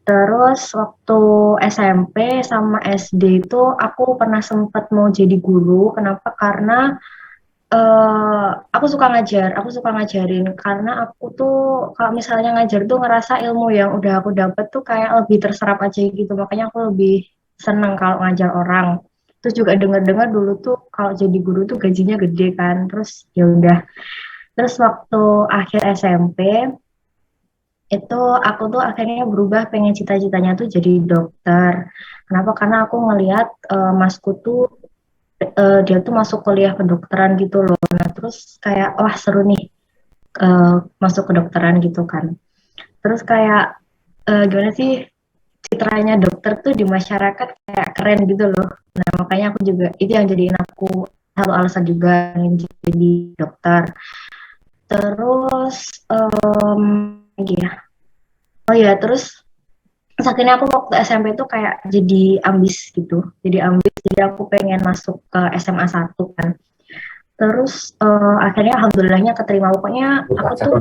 Terus waktu SMP sama SD itu aku pernah sempat mau jadi guru. Kenapa? Karena aku suka ngajarin. Karena aku tuh kalau misalnya ngajar tuh ngerasa ilmu yang udah aku dapet tuh kayak lebih terserap aja gitu. Makanya aku lebih seneng kalau ngajar orang. Terus juga dengar-dengar dulu tuh kalau jadi guru tuh gajinya gede kan. Terus ya udah. Terus waktu akhir SMP itu aku tuh akhirnya berubah pengen cita-citanya tuh jadi dokter. Kenapa? Karena aku ngelihat masku tuh dia tuh masuk kuliah kedokteran gitu loh. Nah terus kayak wah seru nih masuk kedokteran gitu kan. Terus kayak gimana sih citranya dokter tuh di masyarakat kayak keren gitu loh. Nah makanya aku juga itu yang jadiin aku satu alasan juga ingin jadi dokter. Terus ya. Oh ya, terus akhirnya aku waktu SMP itu kayak jadi ambis gitu. Jadi aku pengen masuk ke SMA 1 kan. Terus akhirnya alhamdulillahnya keterima. Pokoknya aku tuh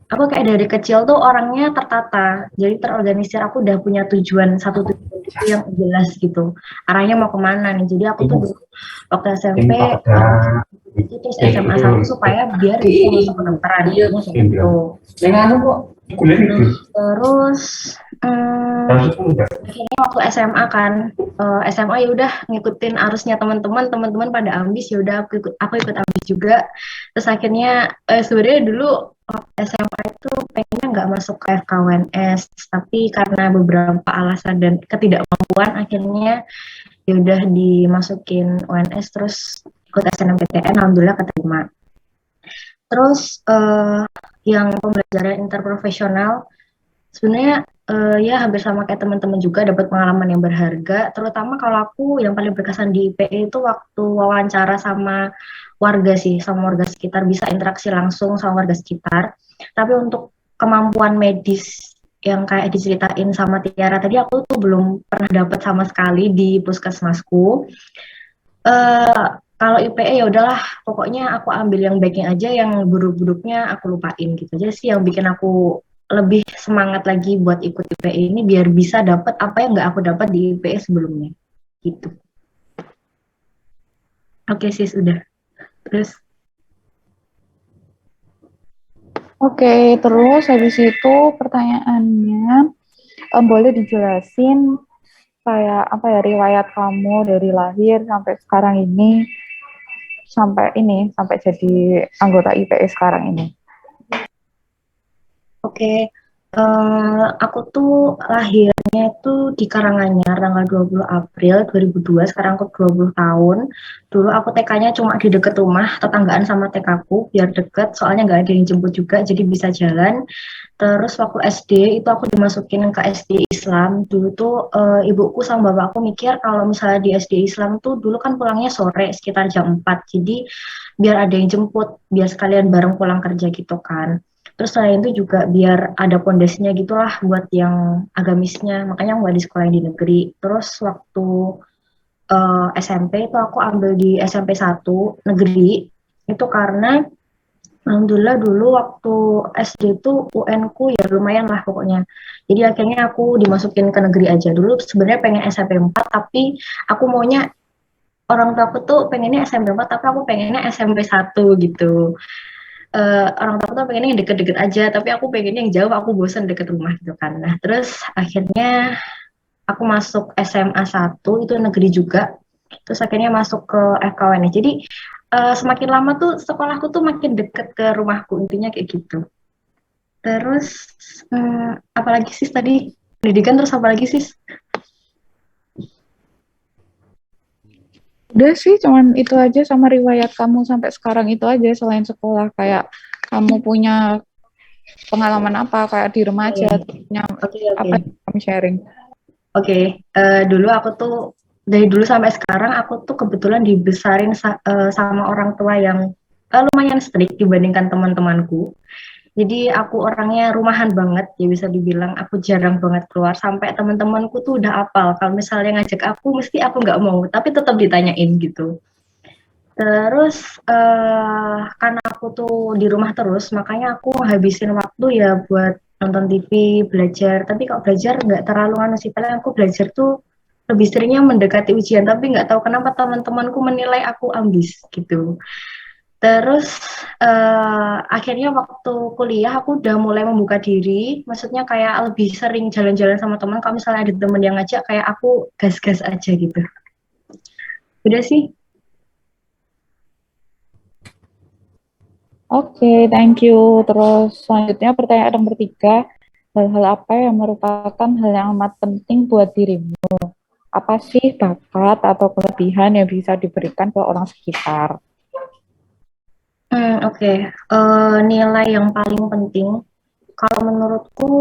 aku kayak dari kecil tuh orangnya tertata, jadi terorganisir. Aku udah punya satu tujuan itu yang jelas gitu, arahnya mau kemana nih. Jadi aku tuh dulu waktu SMP itu terus SMA 1 supaya biar bisa masuk kedokteran gitu. Terus akhirnya waktu SMA kan, SMA ya udah ngikutin arusnya teman-teman pada ambis, ya udah aku ikut ambis juga. Terus akhirnya sebenarnya dulu waktu SMA itu pengennya nggak masuk ke FKUNS, tapi karena beberapa alasan dan ketidakmampuan akhirnya ya udah dimasukin UNS, terus ikut SNMPTN, alhamdulillah keterima. Terus yang pembelajaran interprofesional sebenarnya ya hampir sama kayak teman-teman juga, dapat pengalaman yang berharga. Terutama kalau aku yang paling berkesan di IPE itu waktu wawancara sama warga sih, sama warga sekitar, bisa interaksi langsung sama warga sekitar. Tapi untuk kemampuan medis yang kayak diceritain sama Tiara tadi, aku tuh belum pernah dapat sama sekali di puskesmasku. Kalau IPE ya udahlah, pokoknya aku ambil yang baiknya aja, yang buruk-buruknya aku lupain gitu aja sih, yang bikin aku lebih semangat lagi buat ikut IPE ini biar bisa dapat apa yang nggak aku dapat di IPE sebelumnya gitu. Oke sis, udah. Terus Oke, terus habis itu pertanyaannya, boleh dijelasin kayak apa ya riwayat kamu dari lahir sampai sekarang ini, sampai jadi anggota IPE sekarang ini. Oke, aku tuh lahirnya itu di Karanganyar tanggal 20 April 2002, sekarang aku 20 tahun. Dulu aku TK-nya cuma di deket rumah, tetanggaan sama TK-ku, biar deket, soalnya nggak ada yang jemput juga, jadi bisa jalan. Terus waktu SD itu aku dimasukin ke SD Islam. Dulu tuh ibuku sama bapakku mikir kalau misalnya di SD Islam tuh dulu kan pulangnya sore sekitar jam 4. Jadi biar ada yang jemput, biar sekalian bareng pulang kerja gitu kan. Terus selain itu juga biar ada pondasinya gitulah buat yang agamisnya. Makanya aku nggak di sekolah di negeri. Terus waktu SMP itu aku ambil di SMP 1 negeri. Itu karena alhamdulillah dulu waktu SD itu UN-ku ya lumayan lah pokoknya. Jadi akhirnya aku dimasukin ke negeri aja. Dulu sebenarnya pengen SMP 4, tapi aku maunya, orang tua aku tuh pengennya SMP 4, tapi aku pengennya SMP 1 gitu. Orang tua aku tuh pengennya yang deket-deket aja, tapi aku pengennya yang jauh, aku bosan deket rumah gitu kan. Nah terus akhirnya aku masuk SMA 1, itu negeri juga. Terus akhirnya masuk ke FKUNS. Jadi semakin lama tuh sekolahku tuh makin deket ke rumahku, intinya kayak gitu. Terus apalagi sis tadi? Pendidikan, terus apa lagi sis? Udah sih, cuman itu aja, sama riwayat kamu sampai sekarang itu aja, selain sekolah. Kayak kamu punya pengalaman apa, kayak di remaja, punya apa yang kamu sharing? Oke, dulu aku tuh, dari dulu sampai sekarang, aku tuh kebetulan dibesarin sama orang tua yang lumayan strict dibandingkan teman-temanku. Jadi aku orangnya rumahan banget, ya bisa dibilang aku jarang banget keluar, sampai teman-temanku tuh udah apal. Kalau misalnya ngajak aku, mesti aku nggak mau, tapi tetap ditanyain gitu. Terus karena aku tuh di rumah terus, makanya aku habisin waktu ya buat nonton TV, belajar. Tapi kalau belajar nggak terlalu anu sih, paling aku belajar tuh lebih seringnya mendekati ujian, tapi nggak tahu kenapa teman-temanku menilai aku ambis gitu. Terus akhirnya waktu kuliah aku udah mulai membuka diri, maksudnya kayak lebih sering jalan-jalan sama teman. Kalau misalnya ada teman yang ngajak, kayak aku gas-gas aja gitu. Udah sih. Oke, thank you. Terus selanjutnya pertanyaan nomor 3, hal-hal apa yang merupakan hal yang amat penting buat dirimu? Apa sih bakat atau kelebihan yang bisa diberikan ke orang sekitar? Oke. Nilai yang paling penting, kalau menurutku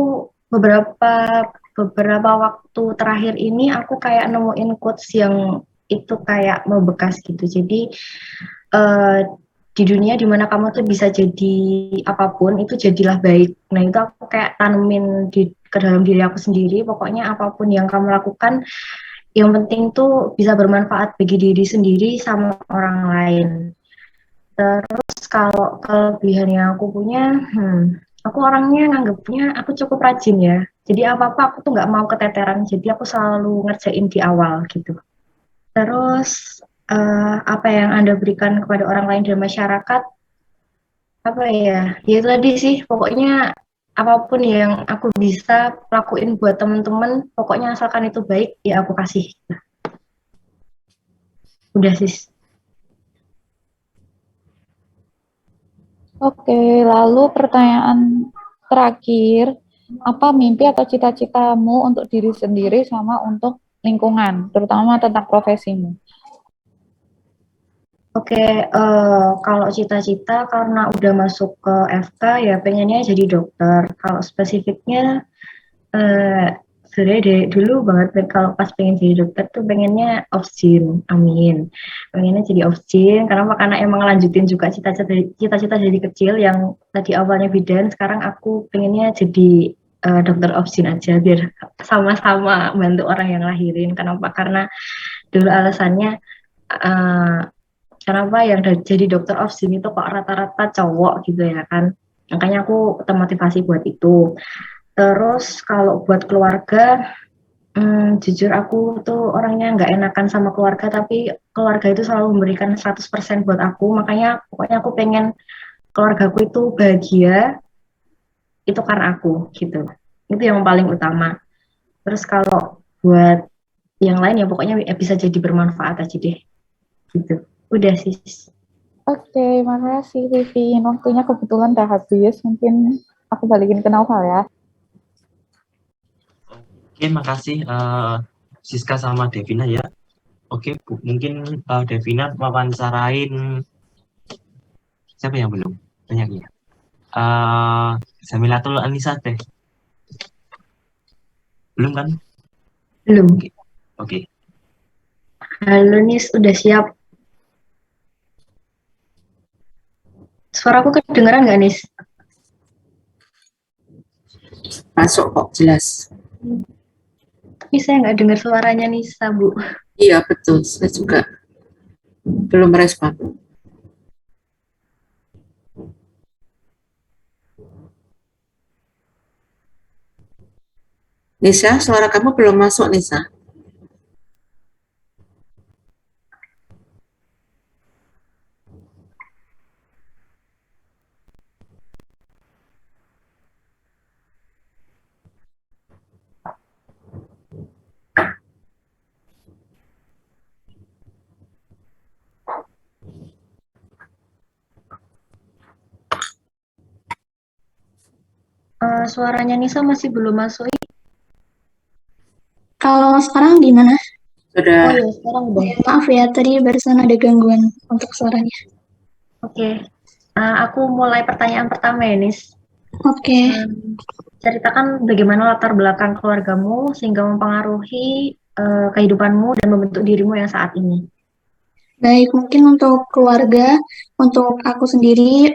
beberapa waktu terakhir ini aku kayak nemuin quotes yang itu kayak membekas gitu. Jadi di dunia dimana kamu tuh bisa jadi apapun, itu jadilah baik. Nah itu aku kayak tanemin ke dalam diri aku sendiri. Pokoknya apapun yang kamu lakukan, yang penting tuh bisa bermanfaat bagi diri sendiri sama orang lain. Terus kalau kelebihan yang aku punya, Aku orangnya nganggapnya aku cukup rajin ya. Jadi apa-apa aku tuh nggak mau keteteran. Jadi aku selalu ngerjain di awal gitu. Terus apa yang Anda berikan kepada orang lain dan masyarakat? Apa ya? Ya itu tadi sih. Pokoknya apapun yang aku bisa lakuin buat temen-temen, pokoknya asalkan itu baik, ya aku kasih. Udah sih. Oke, lalu pertanyaan terakhir, apa mimpi atau cita-citamu untuk diri sendiri sama untuk lingkungan, terutama tentang profesimu? Oke, kalau cita-cita karena udah masuk ke FK ya pengennya jadi dokter. Kalau spesifiknya sebenarnya dari dulu banget kalau pas pengen jadi dokter tuh pengennya Ofjin, amin. Pengennya jadi Ofjin karena emang lanjutin juga cita-cita dari kecil yang tadi awalnya bidan, sekarang aku pengennya jadi dokter Ofjin aja biar sama-sama bantu orang yang lahirin. Kenapa? Karena dulu alasannya uh, kenapa yang jadi dokter Ofjin itu kok rata-rata cowok gitu ya kan. Makanya aku termotivasi buat itu. Terus kalau buat keluarga, jujur aku tuh orangnya nggak enakan sama keluarga, tapi keluarga itu selalu memberikan 100% buat aku, makanya pokoknya aku pengen keluargaku itu bahagia, itu karena aku, gitu. Itu yang paling utama. Terus kalau buat yang lain ya pokoknya bisa jadi bermanfaat aja deh, gitu. Udah sih. Oke, makasih Vivin. Waktunya kebetulan udah habis. Mungkin aku balikin ke Naufal ya. Oke, makasih Siska sama Devina ya. Oke, mungkin Devina wawancarain siapa yang belum? Banyak ya. Zamilatul Anisa teh. Belum kan? Belum. Oke. Halo Nis, udah siap? Suaraku kedengeran nggak Nis? Masuk kok, jelas. Tapi saya nggak dengar suaranya Nisa, Bu. Iya, betul. Saya juga belum respon. Nisa, suara kamu belum masuk, Nisa. Suaranya Nisa masih belum masuk. Kalau sekarang gimana? Sudah. Oh ya, sekarang udah. Maaf ya, tadi barusan ada gangguan untuk suaranya. Oke. Aku mulai pertanyaan pertama ya, Nis. Oke. Ceritakan bagaimana latar belakang keluargamu sehingga mempengaruhi kehidupanmu dan membentuk dirimu yang saat ini. Baik, mungkin untuk keluarga, untuk aku sendiri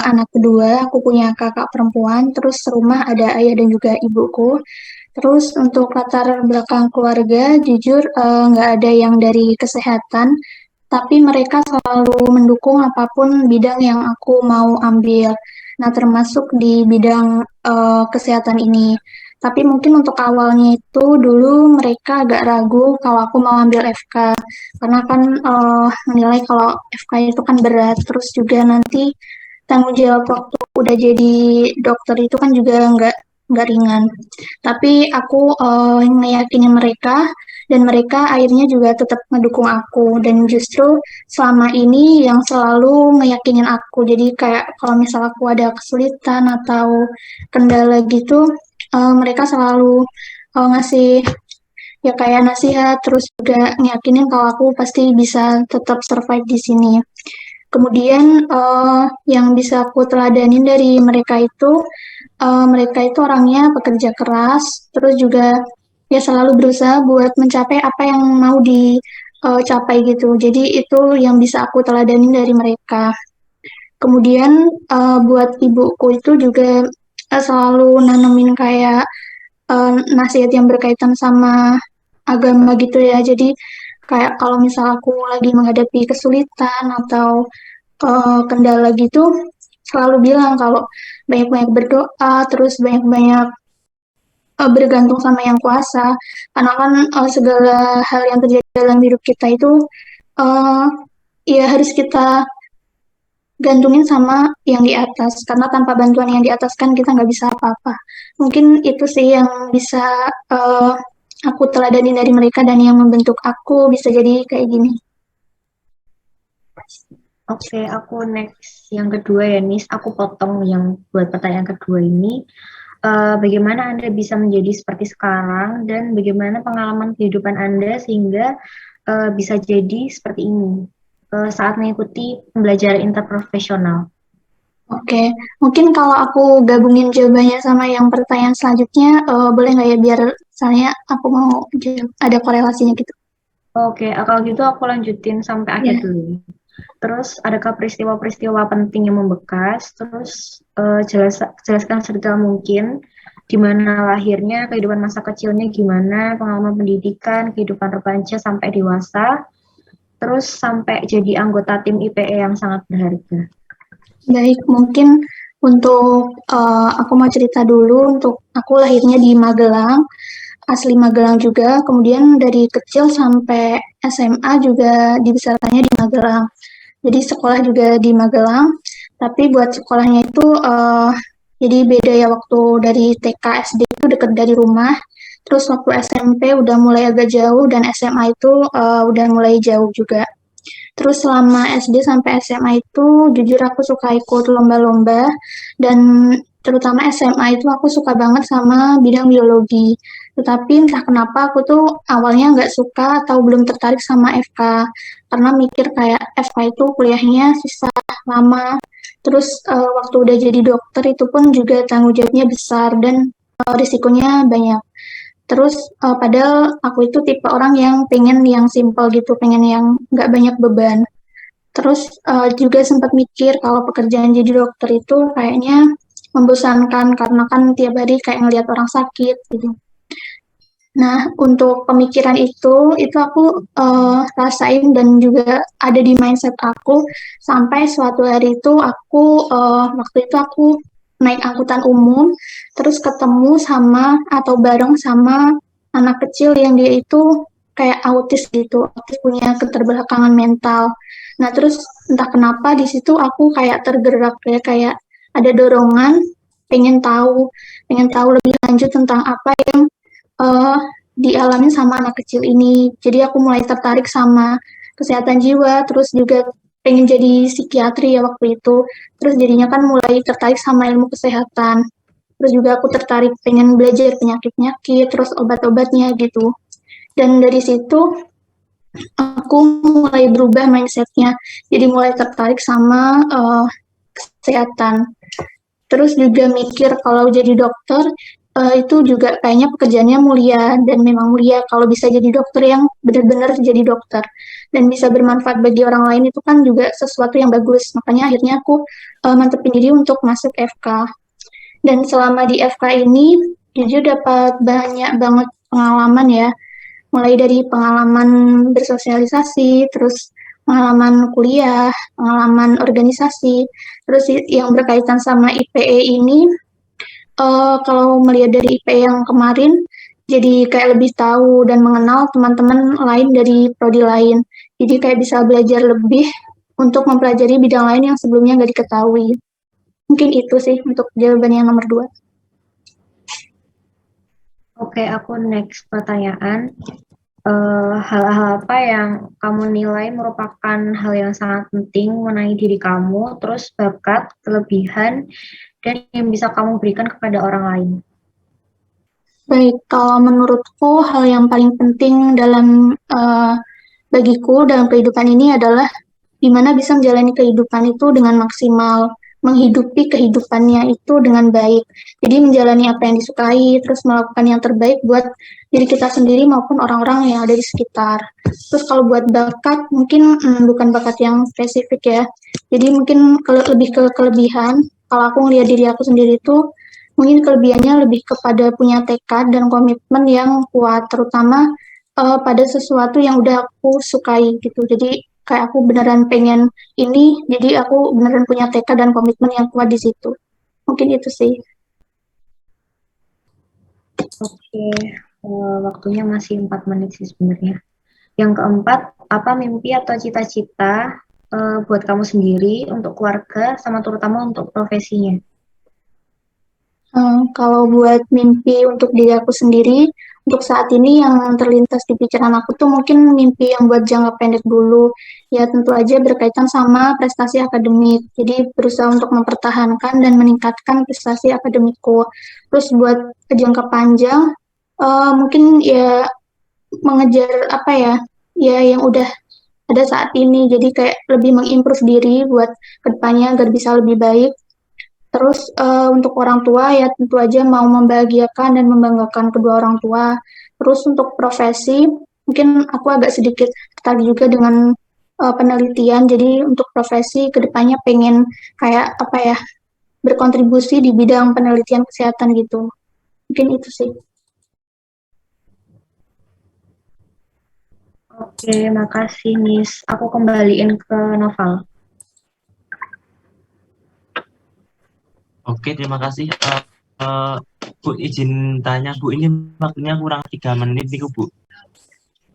anak kedua, aku punya kakak perempuan, terus serumah ada ayah dan juga ibuku. Terus untuk latar belakang keluarga, jujur nggak ada yang dari kesehatan, tapi mereka selalu mendukung apapun bidang yang aku mau ambil. Nah, termasuk di bidang kesehatan ini. Tapi mungkin untuk awalnya itu dulu mereka agak ragu kalau aku mau ambil FK, karena kan menilai kalau FK itu kan berat, terus juga nanti tanggung jawab waktu udah jadi dokter itu kan juga nggak ringan. Tapi aku ngeyakinin mereka dan mereka akhirnya juga tetap mendukung aku dan justru selama ini yang selalu ngeyakinin aku. Jadi kayak kalau misal aku ada kesulitan atau kendala gitu, mereka selalu ngasih ya kayak nasihat, terus juga ngeyakinin kalau aku pasti bisa tetap survive di sini. Kemudian yang bisa aku teladanin dari mereka itu orangnya pekerja keras, terus juga ya selalu berusaha buat mencapai apa yang mau dicapai gitu. Jadi itu yang bisa aku teladanin dari mereka. Kemudian buat ibuku itu juga selalu nanemin kayak nasihat yang berkaitan sama agama gitu ya. Jadi kayak kalau misal aku lagi menghadapi kesulitan atau kendala gitu, selalu bilang kalau banyak-banyak berdoa, terus banyak-banyak bergantung sama yang kuasa, karena kan segala hal yang terjadi dalam hidup kita itu uh, ya harus kita gantungin sama yang di atas, karena tanpa bantuan yang di atas kan kita nggak bisa apa-apa. Mungkin itu sih yang bisa uh, aku teladani dari mereka dan yang membentuk aku bisa jadi kayak gini. Oke, aku next yang kedua ya, Nis. Aku potong yang buat pertanyaan kedua ini. Bagaimana Anda bisa menjadi seperti sekarang dan bagaimana pengalaman kehidupan Anda sehingga bisa jadi seperti ini saat mengikuti pembelajaran interprofesional? Oke, mungkin kalau aku gabungin jawabannya sama yang pertanyaan selanjutnya, boleh nggak ya biar soalnya aku mau ada korelasinya gitu. Oke, kalau gitu aku lanjutin sampai akhir Ya. dulu. Terus adakah peristiwa-peristiwa penting yang membekas? Terus jelaskan sedetail mungkin di mana lahirnya, kehidupan masa kecilnya gimana, pengalaman pendidikan, kehidupan remaja sampai dewasa, terus sampai jadi anggota tim IPE yang sangat berharga. Baik, mungkin untuk aku mau cerita dulu. Untuk aku lahirnya di Magelang, asli Magelang juga. Kemudian dari kecil sampai SMA juga dibesarkannya di Magelang. Jadi sekolah juga di Magelang, tapi buat sekolahnya itu jadi beda ya, waktu dari TK SD itu deket dari rumah, terus waktu SMP udah mulai agak jauh dan SMA itu udah mulai jauh juga. Terus selama SD sampai SMA itu jujur aku suka ikut lomba-lomba, dan terutama SMA itu aku suka banget sama bidang biologi. Tetapi entah kenapa aku tuh awalnya nggak suka atau belum tertarik sama FK, karena mikir kayak FK itu kuliahnya susah, lama. Terus waktu udah jadi dokter itu pun juga tanggung jawabnya besar dan risikonya banyak. Terus padahal aku itu tipe orang yang pengen yang simple gitu, pengen yang nggak banyak beban. Terus juga sempat mikir kalau pekerjaan jadi dokter itu kayaknya membosankan karena kan tiap hari kayak ngelihat orang sakit gitu. Nah, untuk pemikiran itu aku rasain dan juga ada di mindset aku sampai suatu hari itu waktu itu aku naik angkutan umum, terus ketemu sama atau bareng sama anak kecil yang dia itu kayak autis gitu, autis punya keterbelakangan mental. Nah, terus entah kenapa di situ aku kayak tergerak ya, kayak ada dorongan pengen pengen tahu lebih lanjut tentang apa yang uh, dialami sama anak kecil ini. Jadi aku mulai tertarik sama kesehatan jiwa, terus juga pengen jadi psikiatri ya waktu itu. Terus jadinya kan mulai tertarik sama ilmu kesehatan. Terus juga aku tertarik pengen belajar penyakit-penyakit, terus obat-obatnya gitu. Dan dari situ aku mulai berubah mindsetnya. Jadi mulai tertarik sama kesehatan. Terus juga mikir kalau jadi dokter itu juga kayaknya pekerjaannya mulia, dan memang mulia kalau bisa jadi dokter yang benar-benar jadi dokter dan bisa bermanfaat bagi orang lain, itu kan juga sesuatu yang bagus. Makanya akhirnya aku mantepin diri untuk masuk FK. Dan selama di FK ini jujur dapat banyak banget pengalaman ya, mulai dari pengalaman bersosialisasi, terus pengalaman kuliah, pengalaman organisasi, terus yang berkaitan sama IPE ini, kalau melihat dari IPE yang kemarin, jadi kayak lebih tahu dan mengenal teman-teman lain dari prodi lain. Jadi kayak bisa belajar lebih untuk mempelajari bidang lain yang sebelumnya nggak diketahui. Mungkin itu sih untuk jawaban yang nomor 2. Oke, aku next pertanyaan. Hal-hal apa yang kamu nilai merupakan hal yang sangat penting mengenai diri kamu, terus bakat, kelebihan, dan yang bisa kamu berikan kepada orang lain? Baik, kalau menurutku hal yang paling penting dalam bagiku dalam kehidupan ini adalah gimana bisa menjalani kehidupan itu dengan maksimal, menghidupi kehidupannya itu dengan baik. Jadi menjalani apa yang disukai, terus melakukan yang terbaik buat diri kita sendiri maupun orang-orang yang ada di sekitar. Terus kalau buat bakat, mungkin bukan bakat yang spesifik ya. Jadi mungkin lebih ke kelebihan. Kalau aku ngeliat diri aku sendiri itu, mungkin kelebihannya lebih kepada punya tekad dan komitmen yang kuat, terutama pada sesuatu yang udah aku sukai gitu. Jadi kayak aku beneran pengen ini, jadi aku beneran punya tekad dan komitmen yang kuat di situ. Mungkin itu sih. Oke, waktunya masih 4 menit sih sebenarnya. Yang keempat, apa mimpi atau cita-cita buat kamu sendiri, untuk keluarga, sama terutama untuk profesinya? Kalau buat mimpi untuk diri aku sendiri, untuk saat ini yang terlintas di pikiran aku tuh mungkin mimpi yang buat jangka pendek dulu. Ya tentu aja berkaitan sama prestasi akademik. Jadi berusaha untuk mempertahankan dan meningkatkan prestasi akademikku. Terus buat jangka panjang, mungkin ya mengejar apa ya, ya yang udah ada saat ini. Jadi kayak lebih mengimprove diri buat kedepannya agar bisa lebih baik. Terus untuk orang tua ya tentu aja mau membahagiakan dan membanggakan kedua orang tua. Terus untuk profesi, mungkin aku agak sedikit tertarik juga dengan penelitian. Jadi untuk profesi kedepannya pengen kayak apa ya, berkontribusi di bidang penelitian kesehatan gitu. Mungkin itu sih. Oke, makasih Nis. Aku kembaliin ke Noval. Oke, terima kasih. Bu, izin tanya, Bu, ini waktunya kurang 3 menit nih, Bu.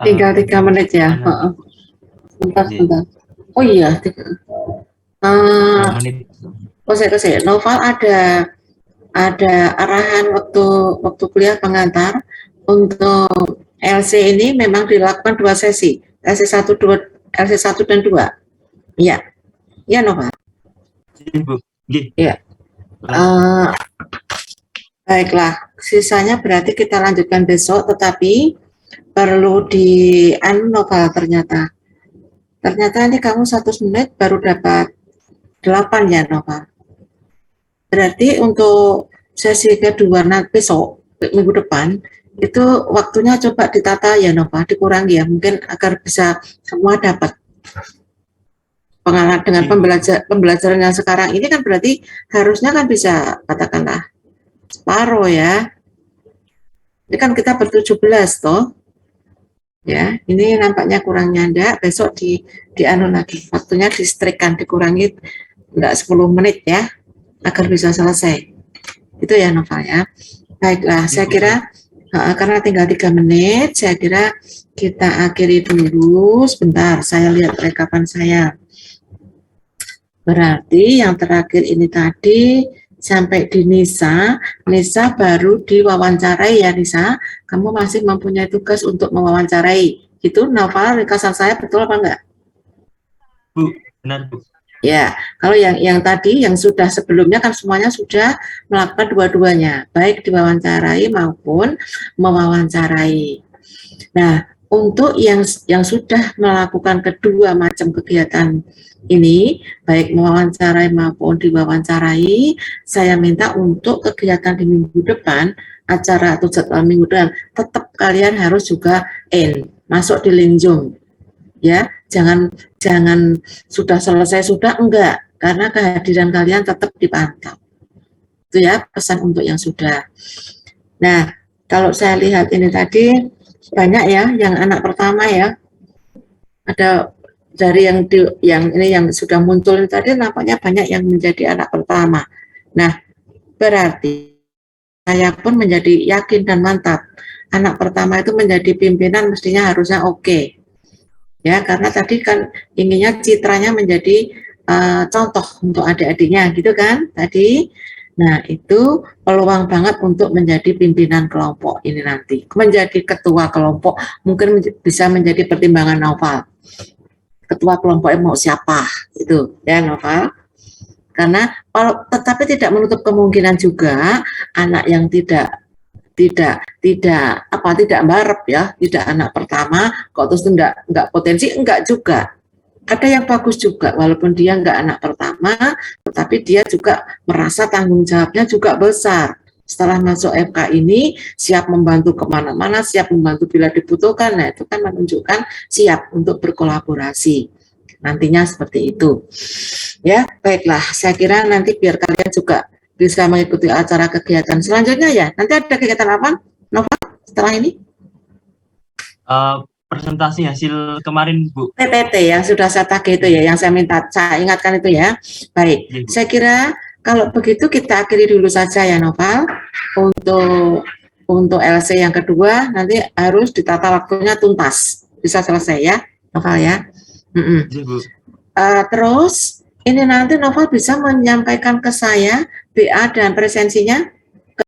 Tinggal 3 menit ya. Gimana, Bu? Bentar, Iya, bentar. Oh iya, 2 menit. saya Noval ada arahan waktu kuliah pengantar untuk LC ini memang dilakukan 2 sesi, LC 1 dan 2. Iya. Iya, Noval. Iya, Bu. Iya. Baiklah, sisanya berarti kita lanjutkan besok, tetapi perlu Noval ternyata ini kamu 1 menit baru dapat 8 ya, Noval. Berarti untuk sesi kedua besok, minggu depan, itu waktunya coba ditata ya, Nova, dikurangi ya, mungkin agar bisa semua dapat. Pengalaman dengan pembelajaran yang sekarang ini kan berarti harusnya kan bisa katakanlah separuh ya. Ini kan kita ber-17 toh. Ya, ini nampaknya kurangnya enggak, besok anu lagi, waktunya distrikkan, dikurangi enggak 10 menit ya, agar bisa selesai. Itu ya, Nova ya. Baiklah, saya kira karena tinggal 3 menit, saya kira kita akhiri dulu. Sebentar, saya lihat rekapan saya. Berarti yang terakhir ini tadi sampai di Nisa baru diwawancarai ya, Nisa. Kamu masih mempunyai tugas untuk mewawancarai. Itu Noval, ringkasan saya betul apa enggak? Bu, benar, Bu. Ya, kalau yang tadi yang sudah sebelumnya kan semuanya sudah melakukan dua-duanya, baik diwawancarai maupun mewawancarai. Nah, untuk yang sudah melakukan kedua macam kegiatan ini, baik mewawancarai maupun diwawancarai, saya minta untuk kegiatan di minggu depan, acara atau jadwal minggu depan, tetap kalian harus juga masuk di link Zoom. Ya, jangan sudah selesai sudah enggak, karena kehadiran kalian tetap dipantau. Itu ya pesan untuk yang sudah. Nah, kalau saya lihat ini tadi banyak ya yang anak pertama ya. Ada dari yang sudah muncul tadi nampaknya banyak yang menjadi anak pertama. Nah, berarti saya pun menjadi yakin dan mantap. Anak pertama itu menjadi pimpinan mestinya harusnya oke. Ya, karena tadi kan inginnya citranya menjadi contoh untuk adik-adiknya gitu kan tadi. Nah, itu peluang banget untuk menjadi pimpinan kelompok ini nanti. Menjadi ketua kelompok mungkin bisa menjadi pertimbangan Noval. Ketua kelompoknya mau siapa itu ya, Noval. Karena tetapi tidak menutup kemungkinan juga anak yang tidak barep ya, tidak anak pertama kok terus enggak potensi, enggak juga. Ada yang bagus juga, walaupun dia enggak anak pertama, tetapi dia juga merasa tanggung jawabnya juga besar. Setelah masuk FK ini, siap membantu kemana-mana, siap membantu bila dibutuhkan. Nah, itu kan menunjukkan siap untuk berkolaborasi. Nantinya seperti itu. Ya, baiklah. Saya kira nanti biar kalian juga bisa mengikuti acara kegiatan selanjutnya ya. Nanti ada kegiatan apa, Nova, setelah ini? presentasi hasil kemarin, Bu. PPT yang sudah saya tagih itu ya, yang saya ingatkan itu ya. Baik, Iya, Bu. saya kira kalau begitu kita akhiri dulu saja ya Noval. Untuk LC yang kedua nanti harus ditata waktunya tuntas, bisa selesai ya Noval ya. Iya, Bu. Terus ini nanti Noval bisa menyampaikan ke saya BA dan presensinya